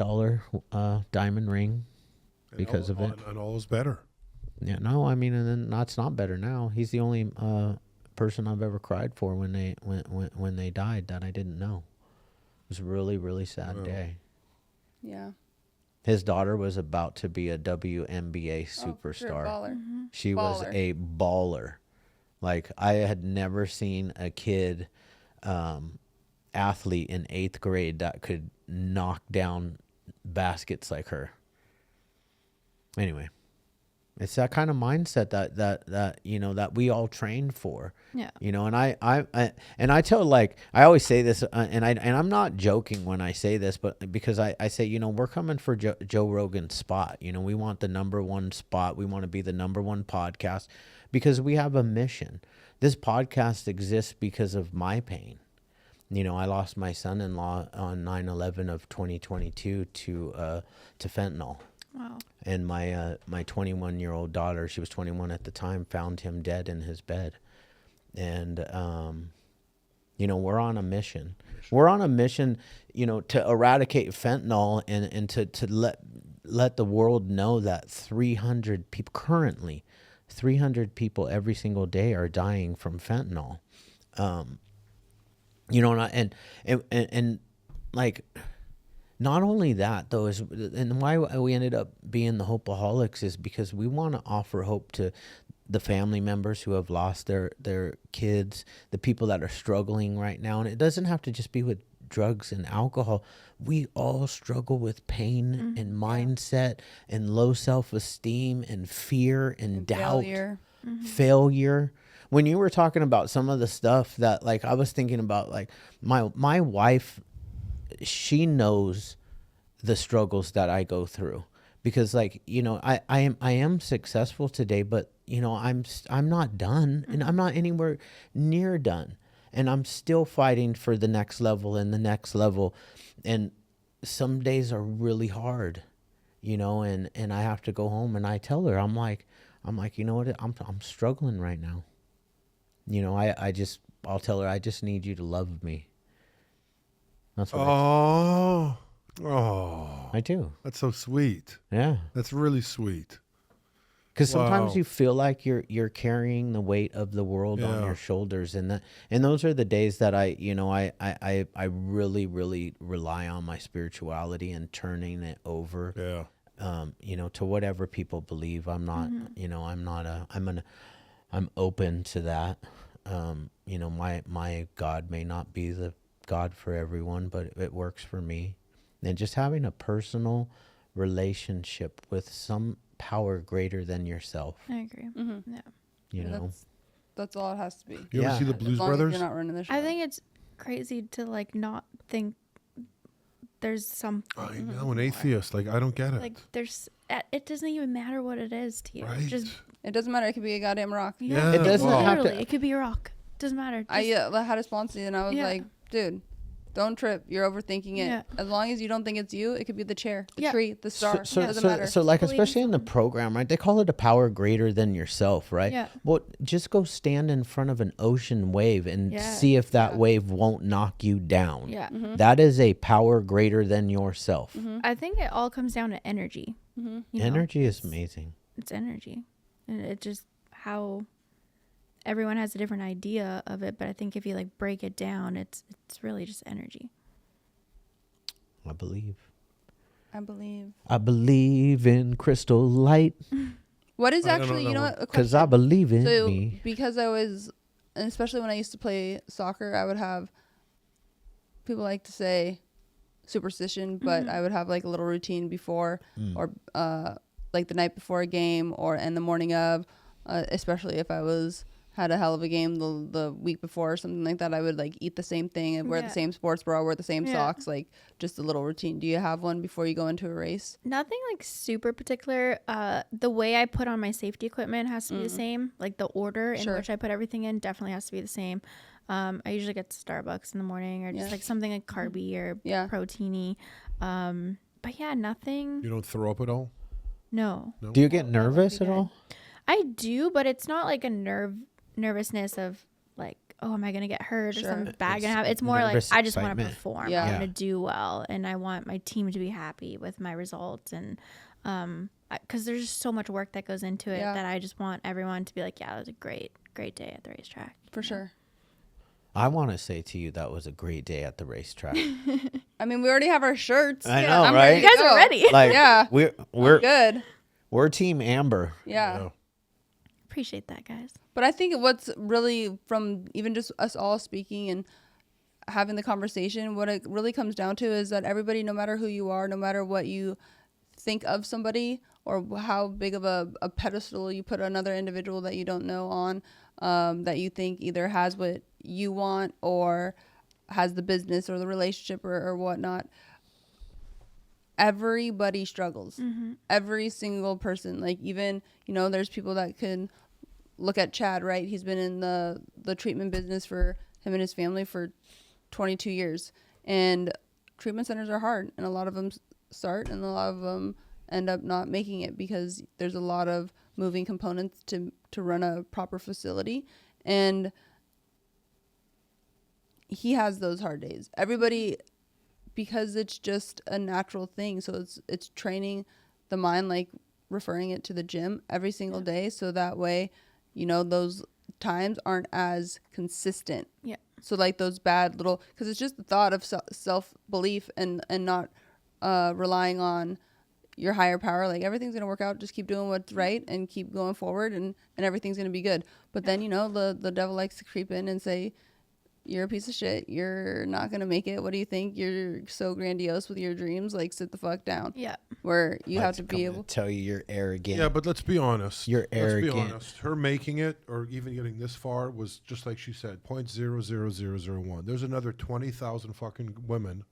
diamond ring. Because of it, and all is better. Yeah, no, I mean, and then that's not better now. He's the only person I've ever cried for when they died that I didn't know. It was a really, really sad day. Yeah. His daughter was about to be a WNBA superstar. Sure, baller. Mm-hmm. She was a baller. Like, I had never seen a kid athlete in 8th grade that could knock down baskets like her. Anyway, it's that kind of mindset that you know that we all trained for. Yeah. You know, and I tell, like, I always say this, and I'm not joking when I say this, but because I say, you know, we're coming for Joe Rogan's spot. You know, we want the #1 spot. We want to be the #1 podcast because we have a mission. This podcast exists because of my pain. You know, I lost my son-in-law on 9/11 of 2022 to fentanyl. Wow. And my 21-year-old daughter, she was 21 at the time, found him dead in his bed. And, you know, we're on a mission. We're on a mission, you know, to eradicate fentanyl and to let the world know that 300 people, currently, 300 people every single day are dying from fentanyl. You know, and like... Not only that, though, and why we ended up being the Hopeaholics is because we want to offer hope to the family members who have lost their kids, the people that are struggling right now. And it doesn't have to just be with drugs and alcohol. We all struggle with pain and mindset and low self-esteem and fear and doubt, failure. When you were talking about some of the stuff that, like, I was thinking about, like, my wife, she knows the struggles that I go through because, like, you know, I am successful today, but, you know, I'm not done, and I'm not anywhere near done, and I'm still fighting for the next level and the next level. And some days are really hard, you know, and I have to go home and I tell her, I'm like, you know what? I'm struggling right now. You know, I'll tell her, I just need you to love me. That's what I do. That's so sweet. Yeah. That's really sweet. Because sometimes you feel like you're carrying the weight of the world on your shoulders, and those are the days that I really, really rely on my spirituality and turning it over. Yeah. You know, to whatever people believe. I'm not. You know, I'm open to that. You know, my God may not be the God for everyone, but it works for me. And just having a personal relationship with some power greater than yourself. I agree. Mm-hmm. Yeah. You know, that's all it has to be. You ever see the Blues Brothers? You're not running the show. I think it's crazy to, like, not think there's some. I know, an atheist. Like, I don't get it. Like, it doesn't even matter what it is to you. Right. It doesn't matter. It could be a goddamn rock. Yeah. It doesn't have to. It could be a rock. Doesn't matter. I had a sponsor and I was like, dude, Don't trip. You're overthinking it. Yeah. As long as you don't think it's you, it could be the chair, the Yeah. tree, the star. So, It doesn't matter. so like, Just believe in especially in the program, right? They call it a power greater than yourself, right? Yeah. Well, just go stand in front of an ocean wave and Yeah. see if that wave won't knock you down. Yeah. That is a power greater than yourself. I think it all comes down to energy. You know? Energy is amazing. It's energy, and it just how everyone has a different idea of it. But I think if you like break it down, it's really just energy. I believe. I believe. I believe in crystal light What is I don't actually, know you know that what? A because question. I believe in So me. because I was, and especially when I used to play soccer, I would have, people like to say superstition, but I would have like a little routine before or like the night before a game or in the morning of, especially if I had a hell of a game the week before or something like that, I would like eat the same thing and wear the Yeah. same sports bra, wear the same Yeah. socks, like just a little routine. Do you have one before you go into a race? Nothing like super particular. The way I put on my safety equipment has to be the same. Like the order in Sure. which I put everything in definitely has to be the same. I usually get Starbucks in the morning or just Yeah. like something like carby or Yeah. proteiny. But yeah, nothing. You don't throw up at all? No. Do you get nervous at all? I do, but it's not like a nervousness of like, oh, am I gonna get hurt or Sure. something bad gonna It's happen? It's more like nervous I just want to excitement. perform. Yeah. I Yeah. want to do well, and I want my team to be happy with my results, and because there's just so much work that goes into it Yeah. that I just want everyone to be like, yeah, it was a great day at the racetrack. For sure. I want to say to you that was a great day at the racetrack. I mean, we already have our shirts. I know, I'm right? ready You to guys are go. ready. Like Yeah. we're Good. we're Team Amber. Yeah. Appreciate that, guys. But I think what's really, from even just us all speaking and having the conversation, what it really comes down to is that everybody, no matter who you are, no matter what you think of somebody or how big of a pedestal you put another individual that you don't know on, that you think either has what you want or has the business or the relationship or whatnot, everybody struggles. Every single person. Like, even, there's people that can look at Chad, right? He's been in the treatment business for him and his family for 22 years. And treatment centers are hard. And a lot of them start and a lot of them end up not making it because there's a lot of moving components to run a proper facility. And he has those hard days. Everybody, because it's just a natural thing. So it's training the mind, like referring it to the gym every single day. So that way, those times aren't as consistent. Yeah. So like those bad little, because it's just the thought of self-belief and not relying on your higher power. Like, everything's going to work out. Just keep doing what's right and keep going forward and everything's going to be good. But then, the devil likes to creep in and say, you're a piece of shit. You're not going to make it. What do you think? You're so grandiose with your dreams. Like, sit the fuck down. Yeah. Where you have to Come be and able. tell you you're arrogant. Yeah, but let's be honest. You're arrogant. Let's be honest. Her making it or even getting this far was just like she said, 0.00001. There's another 20,000 fucking women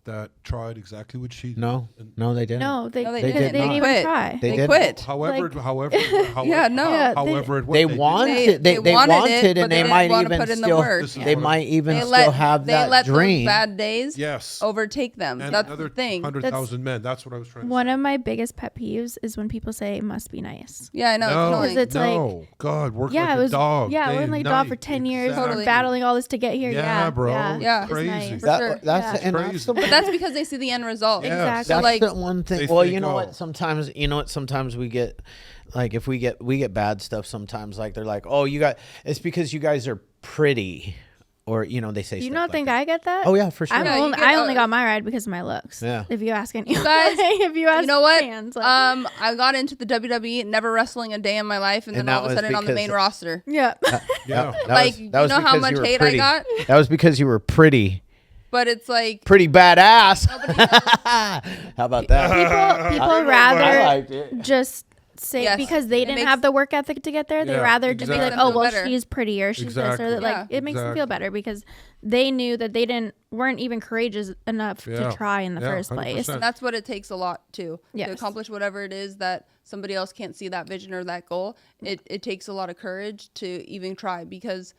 that tried exactly what she did. No, And they didn't. No, they No, they didn't. did They didn't not. even quit. try. They They didn't. quit. However, Like- however, Yeah, no. Yeah, however, it They did. wanted. They wanted wanted, it, but and they they didn't might wanna even put in the still. work. This is They what might even They still let have they that let those dream. bad days Yes. overtake them. And That's another the thing. 100,000 men. That's what I was trying to One say. of my biggest pet peeves is when people say it must be nice. Yeah, I know. No, It's annoying. it's like- no. God, work Yeah, like it was. a dog. Yeah, day I worked and like a dog for night. 10 years, Exactly. Totally. battling all this to get here. Yeah, bro. Yeah. Yeah. It's For crazy. For sure. That's Yeah. and Crazy. that's the But that's because they see the end result. Yes. Exactly. So that's like, the one thing. They Well, think, you know oh. what? Sometimes Sometimes we get, like, if we get bad stuff. Sometimes, like, they're like, oh, it's because you guys are pretty, or they say. Do you stuff not like think that. I get that? Oh yeah, for sure. Yeah, you get, I only got my ride because of my looks. Yeah. If you ask any, guys, if you ask, you know what? fans, like, I got into the WWE, never wrestling a day in my life, and then And all that of a was sudden on the main because- roster. yeah, Yeah. That Like, was, you that was know how because much you were hate I pretty. got? That was because you were pretty, But it's like, pretty badass. How about that? people I rather liked it. just say Yes. because they It didn't makes- have the work ethic to get there. They Yeah, rather just be like, exactly. oh Feel well, better. she's prettier, she's this or that. Exactly. Like, it makes them feel Exactly. better because they knew that they weren't even courageous enough Yeah. to try in the Yeah, first place. 100%. and that's what it takes a lot to Yes. accomplish whatever it is that somebody else can't see that vision or that goal. It takes a lot of courage to even try, because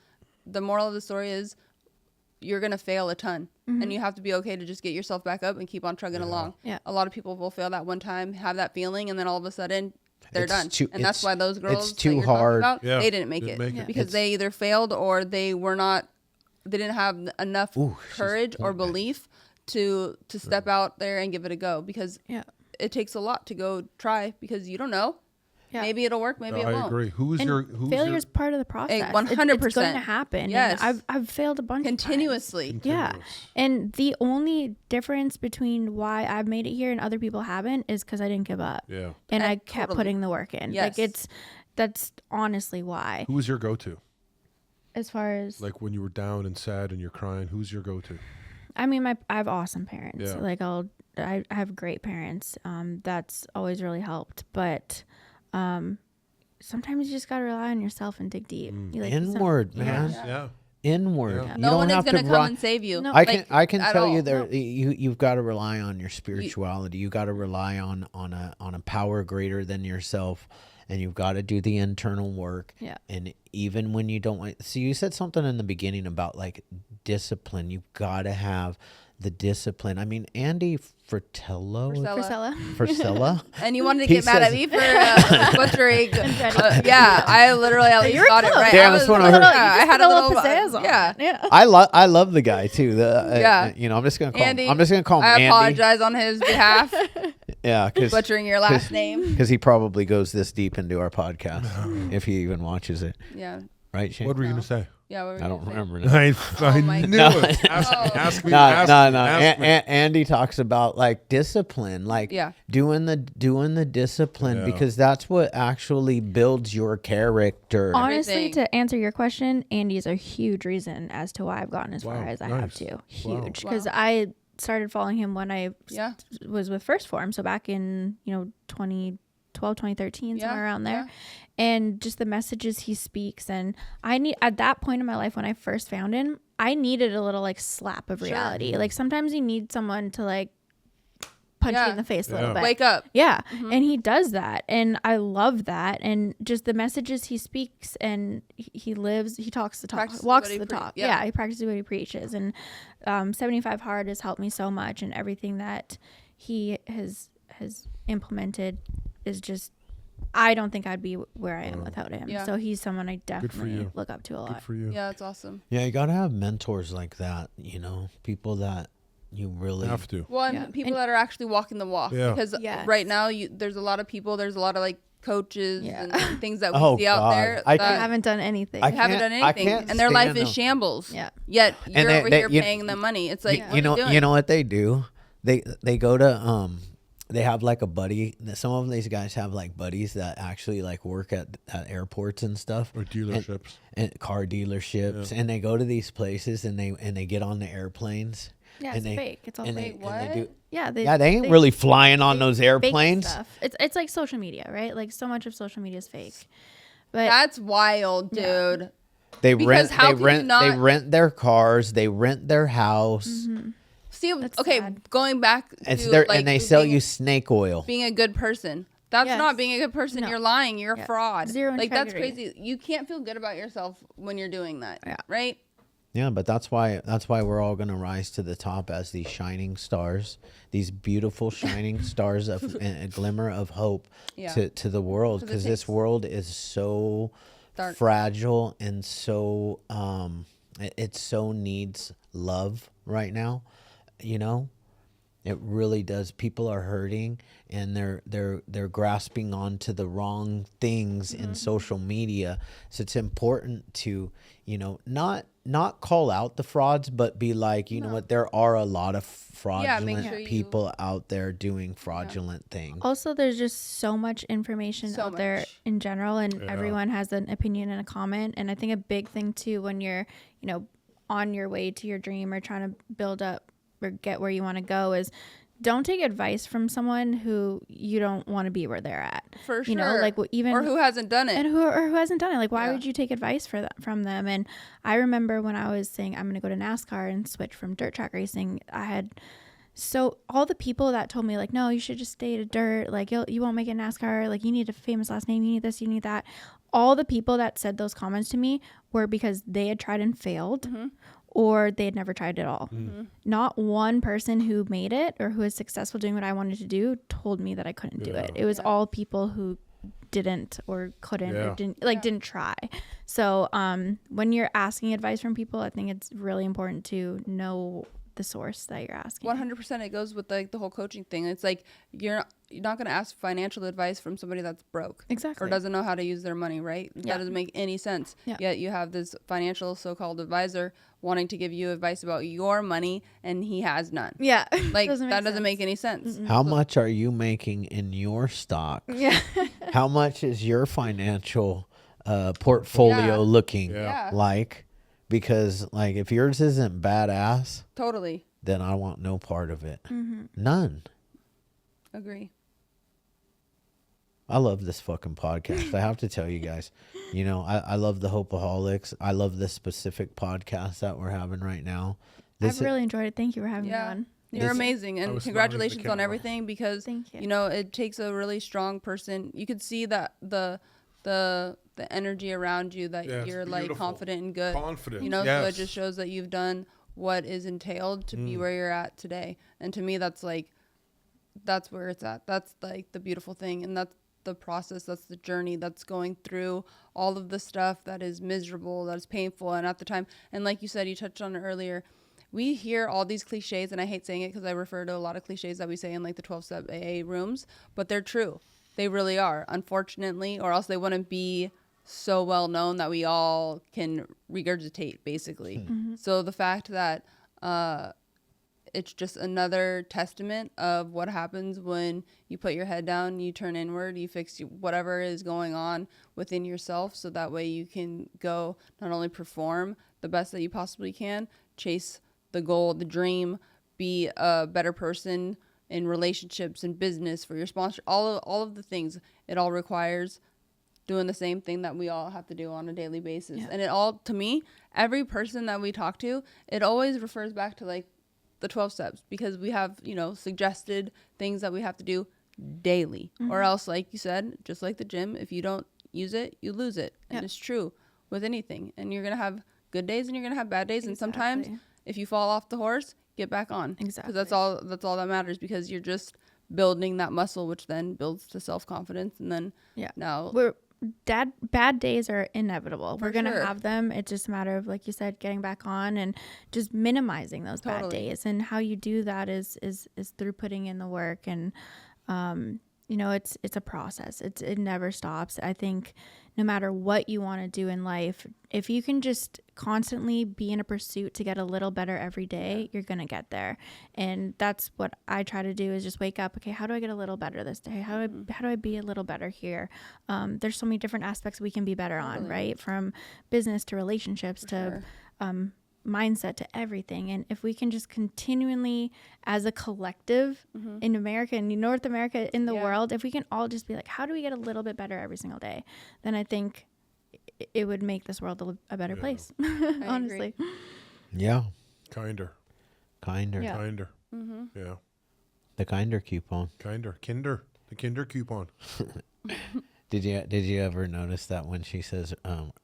the moral of the story is you're going to fail a ton, and you have to be okay to just get yourself back up and keep on trugging along. Yeah. A lot of people will fail that one time, have that feeling, and then all of a sudden they're It's done. too- And that's why those girls it's too that you're talking hard. about, Yeah. they didn't make Didn't it, make it. because they either failed or they didn't have enough courage or belief to step out there and give it a go, because Yeah. it takes a lot to go try, because you don't know. Yeah. Maybe it'll work, maybe it I won't. agree. Who's And your failure is part of the process. 100%. It's going to happen. Yes. And I've failed a bunch of times. Continuously. Yeah. And the only difference between why I've made it here and other people haven't is because I didn't give up. Yeah. And I kept Totally. putting the work in. Yes. Like that's honestly why. Who's your go-to? As far as Like when you were down and sad and you're crying, who's your go-to? I mean, I have awesome parents. Yeah. Like I have great parents. That's always really helped. But sometimes you just gotta rely on yourself and dig deep. You, like, Inward, man. Yeah. Inward. Yeah. You No don't one is have going to to come run. and save you. No. I can at tell you all. there you've got to rely on your spirituality. You got to rely on a power greater than yourself, and you've got to do the internal work. Yeah. And even when you don't want, see, you said something in the beginning about like discipline. You've got to have the discipline. I mean, Andy Frisella. And you wanted to He get mad at says- me for butchering. Yeah, I literally at least got it right. Damn, I it's was one of like, her- yeah, I had a little pizzazz on yeah. it. Yeah. I love the guy too. Yeah. You know, I'm just gonna call Andy, him. I'm just gonna call him I Andy. apologize on his behalf, Yeah, because butchering your last name. he probably goes this deep into our podcast if he even watches it. Yeah, Right, Shane? What were you going to say? yeah. What were I you don't gonna say? remember now. I my knew God. it. Ask me. No. Ask me. Andy talks about like discipline, like Yeah. doing the discipline Yeah. because that's what actually builds your character. Honestly, Everything. to answer your question, Andy is a huge reason as to why I've gotten as far Wow, as I have nice. to. Wow. Huge. Because I started following him when I Yeah. was with First Form. So back in, 2012, 2013, Yeah, somewhere around there. yeah. And just the messages he speaks. And at that point in my life when I first found him, I needed a little like slap of reality. Like sometimes you need someone to like punch you in the face a little bit. Wake up. Yeah. And he does that. And I love that. And just the messages he speaks and he talks the talk, Practices walks what he the pre- talk. yeah. Yeah. He practices what he preaches. And 75 Hard has helped me so much. And everything that he has implemented is just, I don't think I'd be where I am without him. Yeah. So he's someone I for definitely you. look up to a lot. Good for you. Yeah, that's awesome. Yeah, you gotta have mentors like that. People that you really Have to. Well, and Yeah. people that are actually walking the walk. Yeah. Because Yes. right now, there's a lot of people. There's a lot of like coaches Yeah. and things that we Oh, see out God. there I I that haven't done anything. I haven't done I anything, can't and their life stand is them. shambles. Yeah. Yet you're they- over they- here you- paying them money. It's like, Yeah. what are you doing? know what they do? They go to they have like a buddy. Some of these guys have like buddies that actually like work at airports and stuff. Or dealerships. And car dealerships, and they go to these places and they get on the airplanes. Yeah, and it's they, fake. It's all and fake. They, and they do. Yeah, they Ain't really flying on those fake airplanes. stuff. It's like social media, right? Like so much of social media is fake. But That's wild, dude. They Because how can you they not- rent their cars, they rent their house. See, That's okay, sad. going back It's to there, like and they sell being- you snake oil. being a good person. That's Yes. not being a good person. No. You're lying. You're a Yeah. fraud. Zero like that's integrity. crazy. You can't feel good about yourself when you're doing that. Yeah. Right? Yeah, but that's why we're all gonna rise to the top as these shining stars, these beautiful shining stars of a glimmer of hope Yeah. to the world, 'Cause it because this takes- world is so Dark. fragile and so it so needs love right now. It really does. People are hurting and they're grasping onto the wrong things in social media. So it's important to, not call out the frauds, but be like, you know what, there are a lot of fraudulent sure you- people out there doing fraudulent things. also there's just so much information So out there much. in general, and everyone has an opinion and a comment. And I think a big thing too, when you're, on your way to your dream or trying to build up or get where you want to go, is don't take advice from someone who you don't want to be where they're at. For sure. You know, like even or who hasn't done it. and who hasn't done it. Like, why Yeah. would you take advice from them? And I remember when I was saying I'm going to go to NASCAR and switch from dirt track racing, all the people that told me like, no, you should just stay to dirt. Like you won't make it NASCAR. Like you need a famous last name. You need this, you need that. All the people that said those comments to me were because they had tried and failed, or they had never tried at all. Not one person who made it or who is successful doing what I wanted to do told me that I couldn't do it. It was all people who didn't or couldn't or didn't try. So when you're asking advice from people, I think it's really important to know the source that you're asking. 100%. It goes with like the whole coaching thing. It's like you're not going to ask financial advice from somebody that's broke. Exactly. Or doesn't know how to use their money, right? That doesn't make any sense. Yet you have this financial so-called advisor wanting to give you advice about your money, and he has none. Yeah. Like that doesn't make any sense. How much are you making in your stocks? Yeah. How much is your financial portfolio looking like? Because like if yours isn't badass, Totally. then I want no part of it. None. Agree. I love this fucking podcast. I have to tell you guys, you know, I love the Hopeaholics. I love this specific podcast that we're having right now. I've really enjoyed it. Thank you for having me on. You're amazing, and congratulations on everything, because Thank you. you know it takes a really strong person. You could see that the energy around you, that you're like confident and good. Confident, you know, so it just shows that you've done what is entailed to be where you're at today. And to me, that's where it's at. That's like the beautiful thing, and that's the process. That's the journey. That's going through all of the stuff that is miserable, that is painful, and at the time. And like you said, you touched on it earlier. We hear all these cliches, and I hate saying it because I refer to a lot of cliches that we say in like the 12-step AA rooms, but they're true. They really are, unfortunately, or else they wouldn't be so well known that we all can regurgitate, basically. So the fact that it's just another testament of what happens when you put your head down, you turn inward, you fix whatever is going on within yourself, so that way you can go not only perform the best that you possibly can, chase the goal, the dream, be a better person in relationships and business, for your sponsor, all of the things. It all requires doing the same thing that we all have to do on a daily basis. And it all, to me, every person that we talk to, it always refers back to like the 12 steps, because we have, you know, suggested things that we have to do daily, or else, like you said, just like the gym, if you don't use it, you lose it. And it's true with anything, and you're going to have good days and you're going to have bad days. And sometimes if you fall off the horse, get back on. Exactly. Because that's all that matters, because you're just building that muscle, which then builds to self-confidence. And then now bad days are inevitable. We're going to sure. have them. It's just a matter of, like you said, getting back on and just minimizing those bad days. And how you do that is through putting in the work. And, you know, it's a process. It never stops. I think no matter what you want to do in life, if you can just constantly be in a pursuit to get a little better every day, you're going to get there. And that's what I try to do, is just wake up. Okay, how do I get a little better this day? How do I be a little better here? There's so many different aspects we can be better on, right? From business to relationships to mindset to everything. And if we can just continually, as a collective in America and North America, in the world, if we can all just be like, how do we get a little bit better every single day, then I think it would make this world a better place. Honestly. Yeah. Kinder. Yeah. Yeah. The kinder coupon. The kinder coupon. Did you ever notice that when she says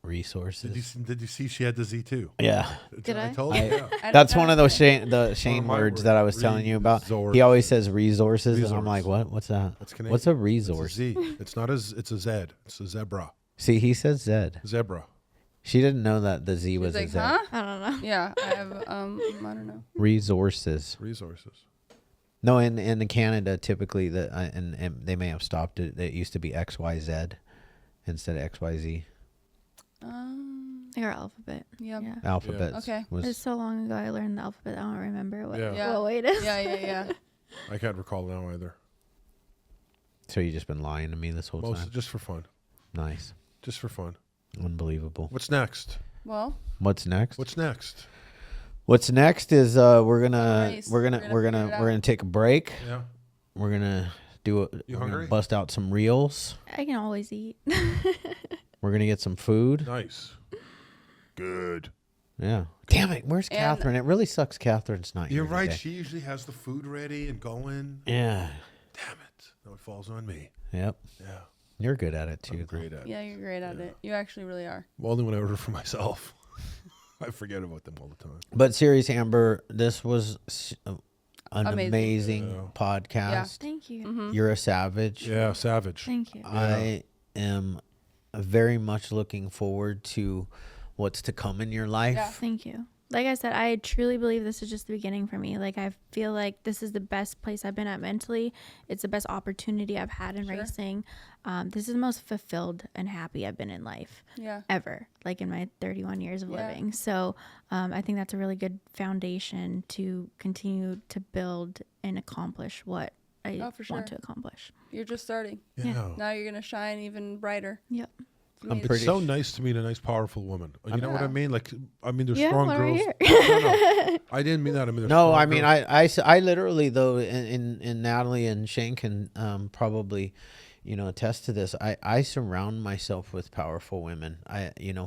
resources? Did you see she had the Z too? Yeah. Did I? told you. Yeah. That's one of those Shane words that I was telling you about. Resources. He always says resources, and I'm like, what? What's that? That's Canadian. What's a resource? It's a Z. It's not it's a Z. It's a zebra. See, he says Zed. Zebra. She didn't know that the Z was like, a Z. huh? I don't know. Yeah, I have, I don't know. Resources. No, in Canada, typically, and they may have stopped it. It used to be XYZ instead of XYZ. Your alphabet. Yeah. Alphabet. Okay. It's so long ago I learned the alphabet. I don't remember what it is. Yeah. I can't recall now either. So you just been lying to me this whole time? Just for fun. Nice. Just for fun. Unbelievable. What's next? Well. What's next? What's next? What's next is we're gonna take a break. Yeah. We're gonna do it. You we're hungry? gonna bust out some reels. I can always eat. We're gonna get some food. Nice. Good. Yeah. Damn it. Where's Catherine? It really sucks Catherine's not here. You're right. today. She usually has the food ready and going. Yeah. Damn it. Now it falls on me. Yep. Yeah. You're good at it too. I'm great at it. Yeah, you're great at it. You actually really are. Well, only when I order for myself. I forget about them all the time. But serious, Amber, this was an Amazing. amazing podcast. Thank you. Mm-hmm. You're a savage. Yeah, savage. Thank you. I am very much looking forward to what's to come in your life. Yeah. Thank you. Like I said, I truly believe this is just the beginning for me. Like, I feel like this is the best place I've been at mentally. It's the best opportunity I've had in racing. This is the most fulfilled and happy I've been in life ever, like in my 31 years of living. So I think that's a really good foundation to continue to build and accomplish what I want to accomplish. You're just starting. Yeah. Now you're going to shine even brighter. Yep. It's so nice to meet a nice, powerful woman. You know what I mean? Like, I mean, there's strong well, girls. right No, I didn't mean that. I mean, No, I mean, I literally, though, in Natalie and Shane can probably, attest to this. I surround myself with powerful women.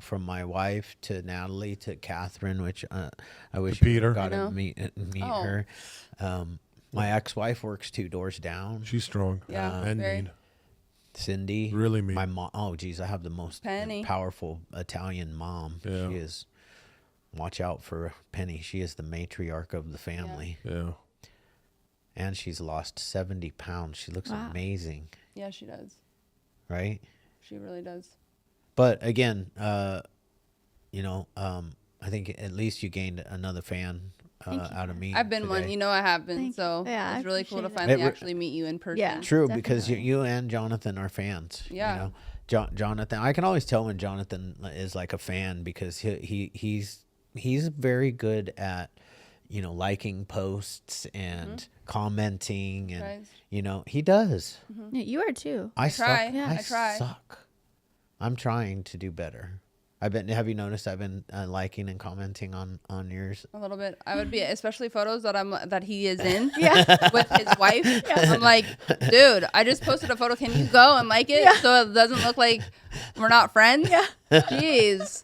From my wife to Natalie to Catherine, which I wish Peter. you got to meet her. My ex-wife works 2 doors down. She's strong. Yeah, and very. mean. Cindy, Really mean. my mom. Oh, geez, I have the most Penny. powerful Italian mom. Yeah. She is. Watch out for Penny. She is the matriarch of the family, Yeah. and she's lost 70 pounds. She looks amazing, Yeah, she does. right? She really does. But again, I think at least you gained another fan out of me. I've been today. one. I have been. Thank So you. Yeah, it's I really cool to appreciate finally it. actually meet you in person. Yeah. True, because Definitely. you and Jonathan are fans. Yeah. Jonathan. I can always tell when Jonathan is like a fan because he's very good at liking posts and commenting and Tries. He does. Yeah, you are too. I try. suck. Yeah. I try. Suck. I'm trying to do better. Have you noticed I've been liking and commenting on yours? A little bit. I would be, especially photos that he is in with his wife. I'm like, dude, I just posted a photo. Can you go and like it so it doesn't look like we're not friends? Yeah. Jeez.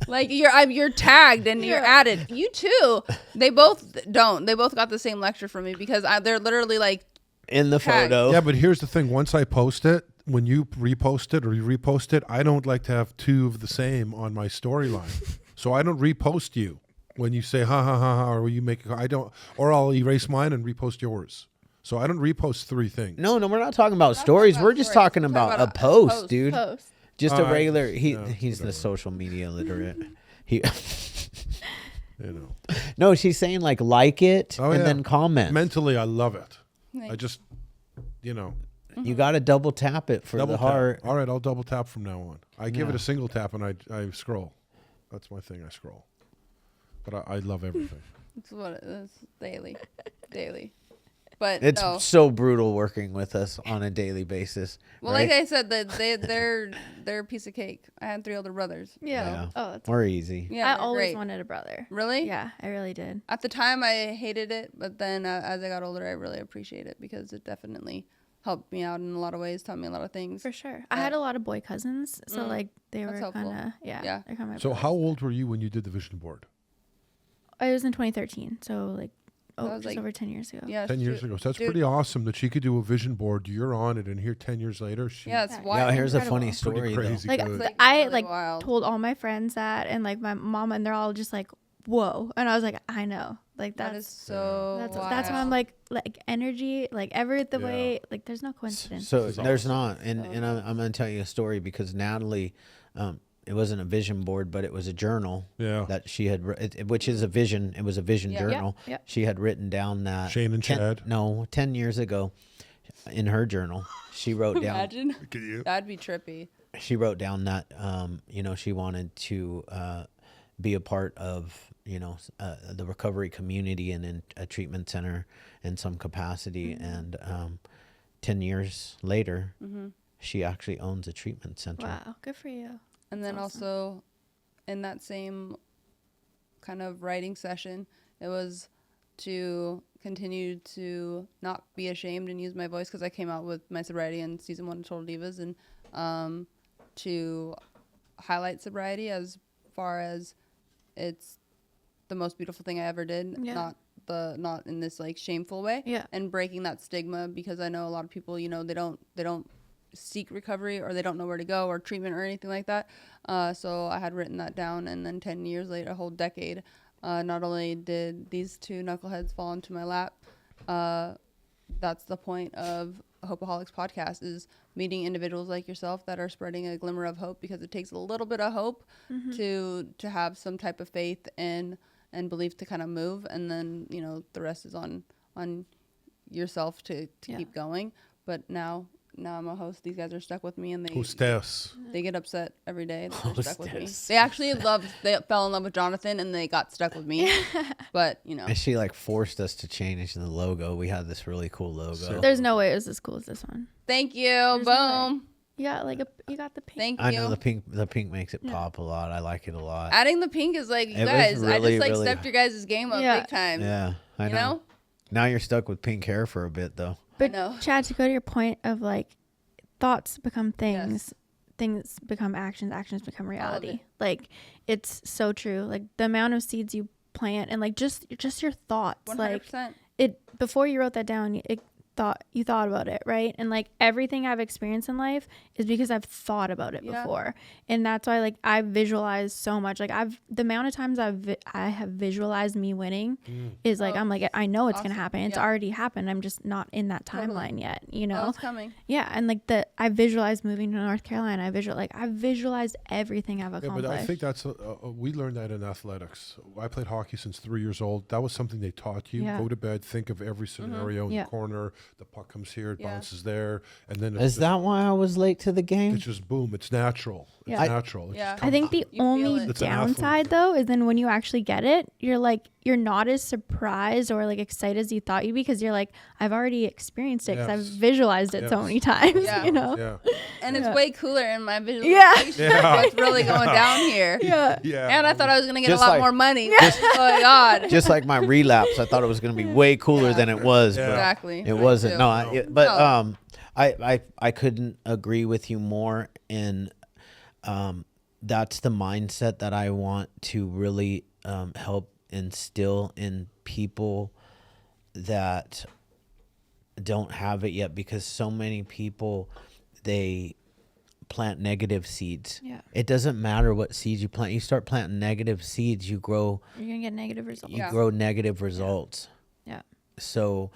Like you're tagged and you're added. You too. They both don't. They both got the same lecture from me because they're literally like In the tagged. photo. Yeah, but here's the thing. Once I post it, when you repost it or you repost it, I don't like to have 2 of the same on my storyline. So I don't repost you when you say ha ha ha ha, or you make I don't, or I'll erase mine and repost yours. So I don't repost 3 things. No, we're not talking about stories. We're just talking about a post, dude. Post. Just a Alright. regular. He's whatever. the social media literate. He. You know. No, she's saying like it Oh, and yeah. then comment. Mentally, I love it. Thanks. I just, You got to double tap it for double the tap. heart. All right, I'll double tap from now on. I give Yeah. it a single tap and I scroll. That's my thing. I scroll. But I love everything. It's what it is. Daily. But It's no. so brutal working with us on a daily basis. Well, right? like I said, they're a piece of cake. I had 3 older brothers. Yeah. Oh, that's We're easy. Yeah, I they're always great. wanted a brother. Really? Yeah, I really did. At the time, I hated it, but then as I got older, I really appreciate it because it definitely helped me out in a lot of ways, taught me a lot of things. For sure. I had a lot of boy cousins, so like they That's were helpful. kind of Yeah. they're kind of my So brothers. how old were you when you did the vision board? I was in 2013, so like was just like- over 10 years ago. Yeah, 10 years ago. So that's dude. pretty awesome that she could do a vision board. You're on it, and here 10 years later, she. Yeah, it's Yeah. wild. Now here's a Incredible. funny story Pretty though. crazy. Like good. I really like wild. told all my friends that, and like my mom, and they're all just like, "Whoa!" And I was like, "I know." Like That is that's so that's wild. why I'm like energy, like the way, like there's no coincidence. So This is there's awesome. not, and I'm going to tell you a story because Natalie, it wasn't a vision board, but it was a journal Yeah. that she had, which is a vision. It was a vision Yeah. journal. Yeah, yeah. She had written down that Shane and 10 Chad? No, 10 years ago, in her journal, she wrote down. Imagine. Look at you. That'd be trippy. She wrote down that she wanted to be a part of the recovery community and in a treatment center in some capacity. And 10 years later, she actually owns a treatment center. Wow, good for you. And then That's awesome. also in that same kind of writing session, it was to continue to not be ashamed and use my voice because I came out with my sobriety in season 1 of Total Divas, and to highlight sobriety as far as it's the most beautiful thing I ever did, Yeah. not in this like shameful way, Yeah. and breaking that stigma because I know a lot of people, they don't seek recovery or they don't know where to go or treatment or anything like that. So I had written that down, and then 10 years later, a whole decade, not only did these two knuckleheads fall into my lap, that's the point of Hopeaholics podcast, is meeting individuals like yourself that are spreading a glimmer of hope, because it takes a little bit of hope to have some type of faith and belief to kind of move, and then the rest is on yourself to keep going. But now I'm a host. These guys are stuck with me, and they get upset every day that they're stuck with me. They actually they fell in love with Jonathan, and they got stuck with me. But and she like forced us to change the logo. We had this really cool logo. There's no way it was as cool as this one. Thank you. There's Boom. You got the pink. Thank you. I know the pink makes it pop a lot. I like it a lot. Adding the pink is like, you It was guys, I really, just like really- stepped your guys' game up big time. Yeah, I know. Now you're stuck with pink hair for a bit though. But know. Chad, to go to your point of like, thoughts become things, Yes. things become actions, actions become reality. it. Like, it's so true. Like the amount of seeds you plant, and like just your thoughts. 100%. Like it before you wrote that down, you thought about it, right? And like everything I've experienced in life is because I've thought about it before, and that's why like I visualize so much. Like the amount of times I have visualized me winning is like I'm like, I know it's gonna happen. It's already happened. I'm just not in that timeline yet. Oh, it's coming. Yeah, and like I visualized moving to North Carolina. I visualized everything I've accomplished. Yeah, but I think that's we learned that in athletics. I played hockey since 3 years old. That was something they taught you. Yeah. Go to bed, think of every scenario in the corner. The puck comes here, it bounces there, and then Is that why I was late to the game? it's just boom. It's natural. It's Yeah. natural. It Yeah. just I think the You feel only it. It's an athlete downside thing. though is then when you actually get it, you're not as surprised or like excited as you thought you'd be, because you're like, I've already experienced it because I've Yes. visualized it so Yes. many times. Yeah. Yeah. Yeah. And it's way cooler in my visualization. Yeah. What's really going down here. Yeah. Yeah. And I thought I was going to get Just a lot like- more money. Oh my God. Just like my relapse, I thought it was going to be way cooler than it was, Yeah. but Exactly. it wasn't. too. No, No. I couldn't agree with you more. And that's the mindset that I want to really help instill in people that don't have it yet, because so many people, they plant negative seeds. Yeah. It doesn't matter what seeds you plant. You start planting negative seeds, you grow You're gonna get negative results. you grow negative results. Yeah. So,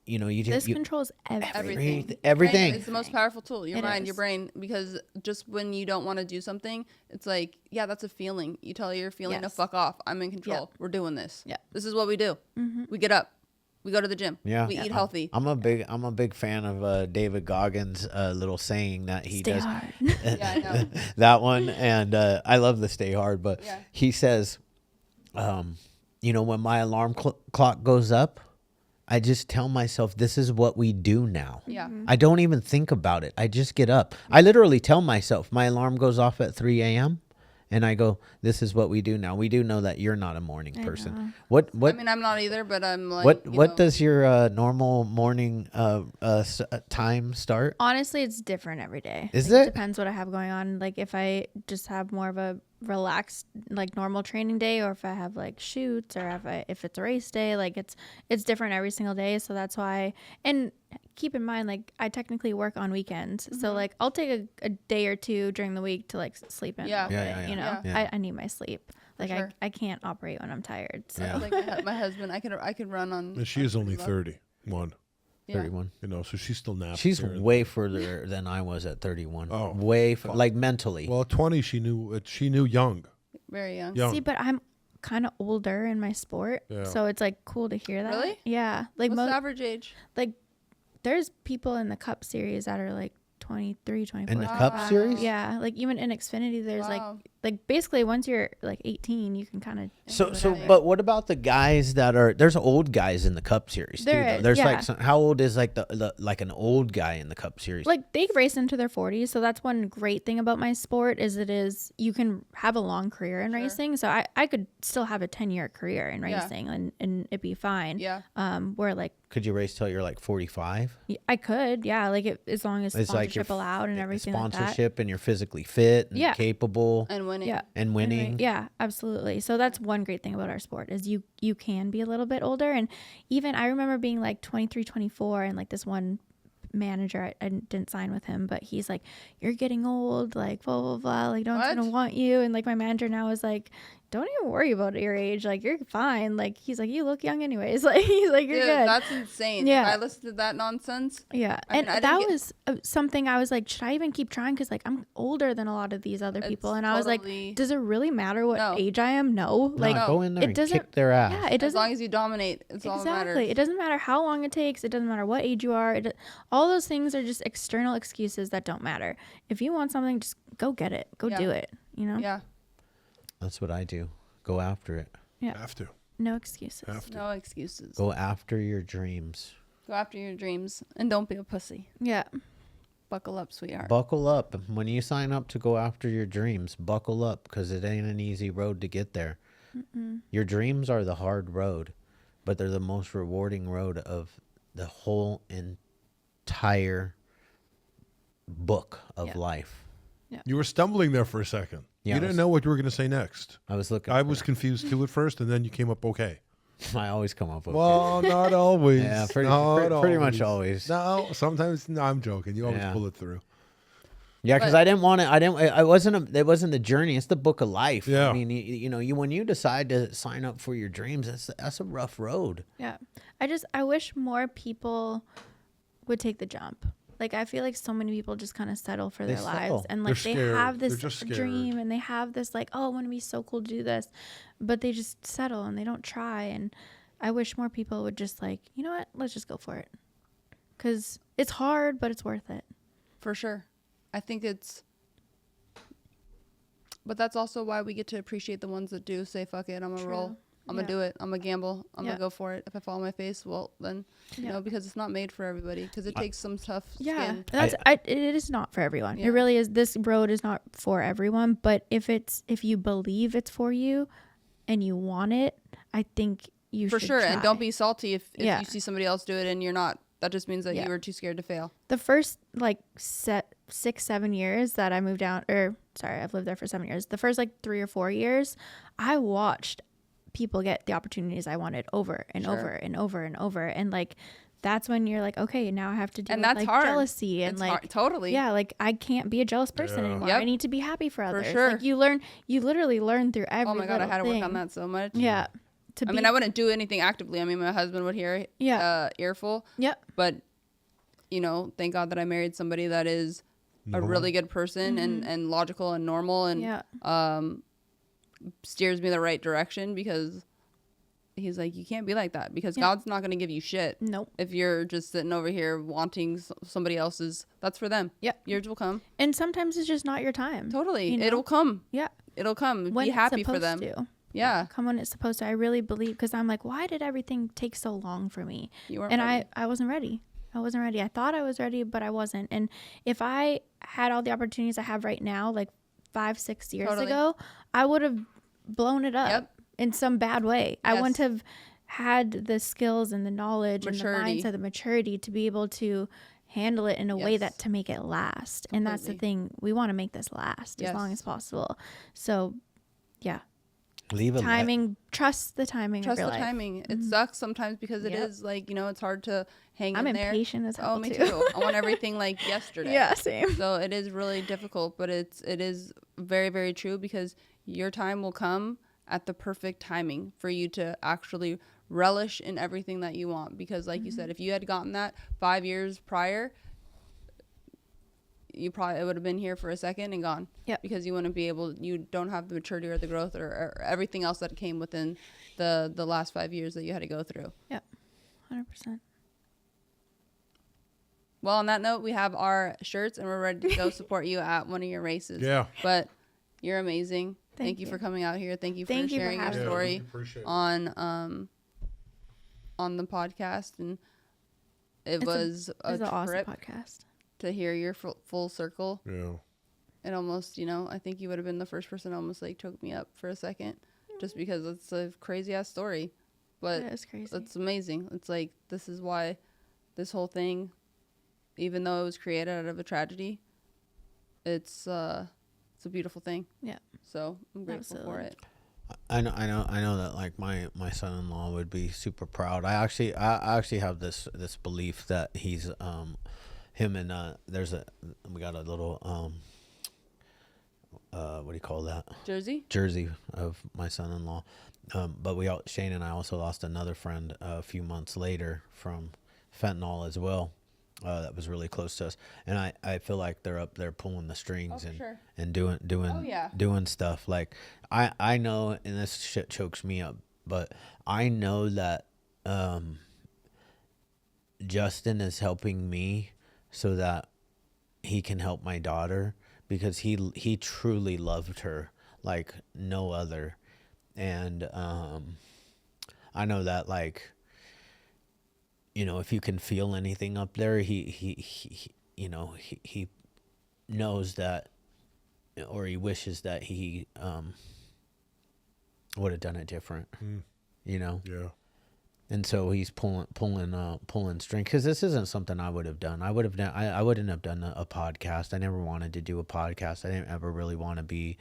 you This just controls everything. everything. It's the most powerful tool, your It mind, your is. brain, because just when you don't want to do something, it's like, yeah, that's a feeling. You tell your feeling to Yes. fuck off. I'm in control. We're doing this. Yeah. This is what we do. We get up. We go to the gym. Yeah. We eat healthy. I'm a big fan of David Goggins' little saying that he Stay does. hard. Yeah, I know. That one, and I love the stay hard, but Yeah. he says, when my alarm clock goes up, I just tell myself this is what we do now. Yeah. I don't even think about it. I just get up. I literally tell myself my alarm goes off at 3 a.m. and I go, this is what we do now. We do know that you're not a morning person. What I mean, I'm not either, but I'm like, what does your normal morning time start? Honestly, it's different every day. Is Like, it? Depends what I have going on. Like if I just have more of a relaxed, like normal training day, or if I have like shoots, or if it's a race day, like it's different every single day. So that's why. And keep in mind, like I technically work on weekends, so like I'll take a day or two during the week to like sleep in. Yeah. a little Yeah, bit, yeah, you know, yeah. Yeah. I need my sleep. Like sure. I can't operate when I'm tired. So Yeah. like my husband, I could run on. And she is only love- 31. Yeah. 31. So she's still napping. She's here and- way further than I was at 31. Oh, Like mentally. Well, at 20, she knew young. Very young. Young. see, but I'm kind of older in my sport, Yeah. so it's like cool to hear that. Really? Yeah. Like What's the average age? like there's people in the Cup series that are like 23, 24. In the Cup 25. series? Yeah, like even in Xfinity, there's Wow. like basically once you're like 18, you can kind of. But what about the guys that are? There's old guys in the Cup Series. There too, though. is, There's yeah. like how old is like the like an old guy in the Cup Series? Like they race into their 40s, so that's one great thing about my sport is you can have a long career in racing. So I could still have a 10-year career in Yeah. racing and it'd be fine. Yeah. Where like Could you race till you're like 45? I could, yeah, like as long as It's like your sponsorship allowed and everything like that. sponsorship and you're physically fit and Yeah. capable And winning. Yeah. and winning. Yeah, absolutely. So that's one great thing about our sport is you can be a little bit older. And even I remember being like 23, 24 and like this one manager, I didn't sign with him, but he's like, you're getting old, like blah blah blah, like no one's gonna want you. And like my manager now is like, don't even worry about your age, like you're fine. Like he's like, you look young anyways. Like he's like, you're good. That's insane. Yeah. If I listened to that nonsense. Yeah. And that was something I was like, should I even keep trying? Because like I'm older than a lot of these other people. And I was like, does it really matter what age I am? No. Like go in there and kick their ass. Yeah, it doesn't. As long as you dominate, it's all that matters. Exactly. It doesn't matter how long it takes. It doesn't matter what age you are. All those things are just external excuses that don't matter. If you want something, just go get it. Go do it. You know? Yeah. That's what I do. Go after it. Yeah. Have to. No excuses. No excuses. Go after your dreams. Go after your dreams and don't be a pussy. Yeah. Buckle up, sweetheart. Buckle up. When you sign up to go after your dreams, buckle up because it ain't an easy road to get there. Your dreams are the hard road, but they're the most rewarding road of the whole entire book of life. Yeah. You were stumbling there for a second. Yeah, You didn't know what you were going to say next. I was looking. I was confused too at first, and then you came up okay. I always come up with. Well, not always. Yeah, pretty much always. No, sometimes. No, I'm joking. You always Yeah. pull it through. Yeah, because I didn't want to. It wasn't the journey. It's the book of life. Yeah. I mean, you know, when you decide to sign up for your dreams, that's a rough road. Yeah. I wish more people would take the jump. Like, I feel like so many people just kind of settle for their lives. And, like, They're they scared. have this They're just scared. dream and they have this, like, oh, I want to be so cool to do this. But they just settle and they don't try. And I wish more people would just, like, you know what? Let's just go for it. Because it's hard, but it's worth it. For sure. I think but that's also why we get to appreciate the ones that do say, fuck it, I'm going to roll. I'm going to do it. I'm going to gamble. I'm going to go for it. If I fall on my face, well, then, you know, because it's not made for everybody. Because it takes some tough skin. It is not for everyone. It really is. This road is not for everyone. But if you believe it's for you and you want it, I think you should For sure. try. And don't be salty if you see somebody else do it and you're not. That just means that you were too scared to fail. The first, like, 6-7 years that I moved down, I've lived there for 7 years. The first, like, 3 or 4 years, I watched people get the opportunities I wanted over and over and over and over. And, like, that's when you're like, okay, now I have to deal with, like, hard. Jealousy. And, like, hard. Totally. Yeah, like, I can't be a jealous person anymore. Yep. I need to be happy for others. sure. Like, you literally learn through every Oh, my God, I had to work thing. on that so much. Yeah. I mean, I wouldn't do anything actively. I mean, my husband would hear earful. Yep. But, you know, thank God that I married somebody that is a really good person and logical and normal and steers me the right direction, because he's like, you can't be like that, because God's not going to give you shit. Nope. If you're just sitting over here wanting somebody else's, that's for them. Yep. Yours will come. And sometimes it's just not your time. Totally. You know? It'll come. Yeah. It'll come. When be it's happy for supposed them. to. Yeah. Come when it's supposed to. I really believe, because I'm like, why did everything take so long for me? You weren't and ready. I wasn't ready. I thought I was ready, but I wasn't. And if I had all the opportunities I have right now, like 5-6 years ago, I would have blown it up in some bad way. I wouldn't have had the skills and the knowledge and the mindset, the maturity to be able to handle it in a way that to make it last. And that's the thing. We want to make this last as long as possible. So, yeah. Trust the timing. Trust the timing. It sucks sometimes because it is like, you know, it's hard to hang in there. I'm impatient as hell. Oh, me too. I want everything like yesterday. Yeah, same. So it is really difficult, but it is very, very true, because your time will come at the perfect timing for you to actually relish in everything that you want. Because like you said, if you had gotten that 5 years prior, you probably would have been here for a second and gone. Yeah. Because you wouldn't be able, you don't have the maturity or the growth or everything else that came within the last 5 years that you had to go through. Yep. 100%. Well, on that note, we have our shirts and we're ready to go support you at one of your races. Yeah. But you're amazing. Thank you you for coming out here. Thank you for Thank you for sharing your having me. story Yeah, on the podcast. And it was an a awesome trip podcast. to hear your full circle. Yeah. It almost, you know, I think you would have been the first person almost like choked me up for a second, just because it's a crazy ass story. But It is crazy. it's amazing. It's like, this is why this whole thing, even though it was created out of a tragedy, it's a beautiful thing. Yeah. So I'm grateful for it. I know that like my son-in-law would be super proud. I actually have this belief that he's him and we got a little what do you call that? Jersey of my son-in-law. But Shane and I also lost another friend a few months later from fentanyl as well. That was really close to us, and I feel like they're up there pulling the strings and doing stuff. Like I know, and this shit chokes me up, but I know that Justin is helping me so that he can help my daughter, because he truly loved her like no other, and I know that, like, you know, if you can feel anything up there, he knows that, or he wishes that he would have done it different, you know. Yeah. And so he's pulling string, because this isn't something I would have done. I wouldn't have done a podcast. I never wanted to do a podcast. I didn't ever really want to be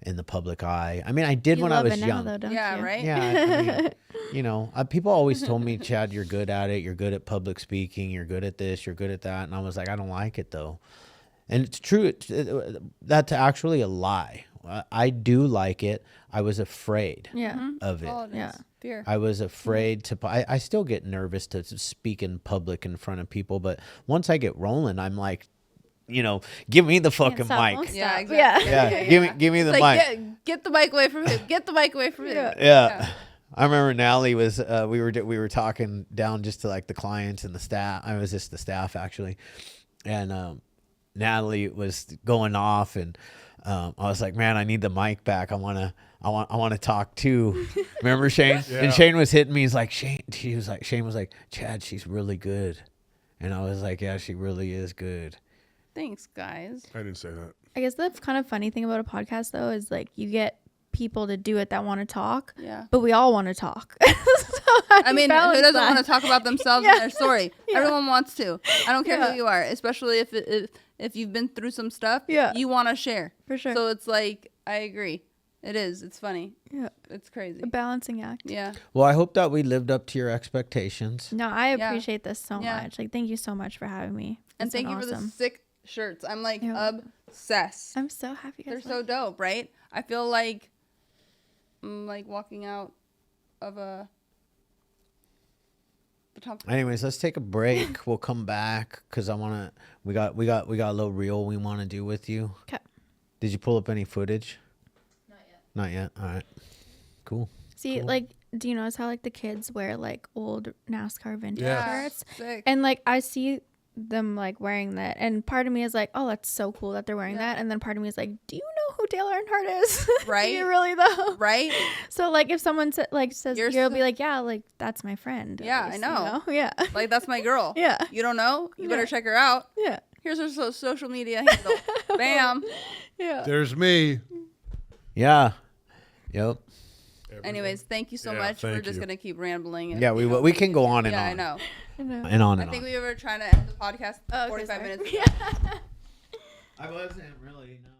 in the public eye. I mean, I did when I was young. Though, yeah, you? right? Yeah, I mean, you know, people always told me, Chad, you're good at it. You're good at public speaking. You're good at this. You're good at that. And I was like, I don't like it, though. And it's true. That's actually a lie. I do like it. I was afraid of it. Oh, yeah. Fear. I was afraid to. I still get nervous to speak in public in front of people. But once I get rolling, I'm like, you know, give me the fucking mic. Yeah, exactly. Yeah. Give me the mic. Get the mic away from him. Get the mic away from him. Yeah. I remember Natalie was we were talking down just to like the clients and the staff. I was just the staff actually, and Natalie was going off, and I was like, man, I need the mic back. I want to talk too. Remember Shane? Yeah. And Shane was hitting me. He's like, Shane was like, Chad, she's really good. And I was like, yeah, she really is good. Thanks, guys. I didn't say that. I guess the kind of funny thing about a podcast, though, is like you get people to do it that want to talk. Yeah. But we all want to talk. I mean, who doesn't want to talk about themselves and their story? Yeah. Everyone wants to. I don't care who you are, especially if you've been through some stuff. Yeah. You want to share. For sure. So it's like, I agree. It is. It's funny. Yeah. It's crazy. A balancing act. Yeah. Well, I hope that we lived up to your expectations. No, I appreciate this so Yeah. much. Like, thank you so much for having me. And It's thank been you for the awesome. sick shirts. I'm like Yeah. obsessed. I'm so happy you They're guys so dope, right? I feel like I'm like walking out of the top. Anyways, let's take a break. We'll come back because we got a little reel we want to do with you. Okay. Did you pull up any footage? Not yet. All right. Cool. See, Cool. like, do you notice how like the kids wear like old NASCAR vintage Yeah. shirts? Sick. And like I see them like wearing that, and part of me is like, oh, that's so cool that they're wearing that, and then part of me is like, do you know who Dale Earnhardt is? Right. Do you really though? Right? So like if someone says You're you'll so- be like, yeah, like that's my friend. at Yeah, I least, know. You know? Yeah. Like, that's my girl. Yeah. You don't know? You better Yeah. check her out. Yeah. Here's her social media handle. Bam. Yeah. There's me. Yeah. Yep. Anyways, thank you so Yeah, much. We're thank just you. going to keep rambling. And, Yeah, we can go on and yeah, on. I know. And on I and think on. we were trying to end the podcast Oh, okay, 45 sorry. minutes. Yeah. I wasn't really, no.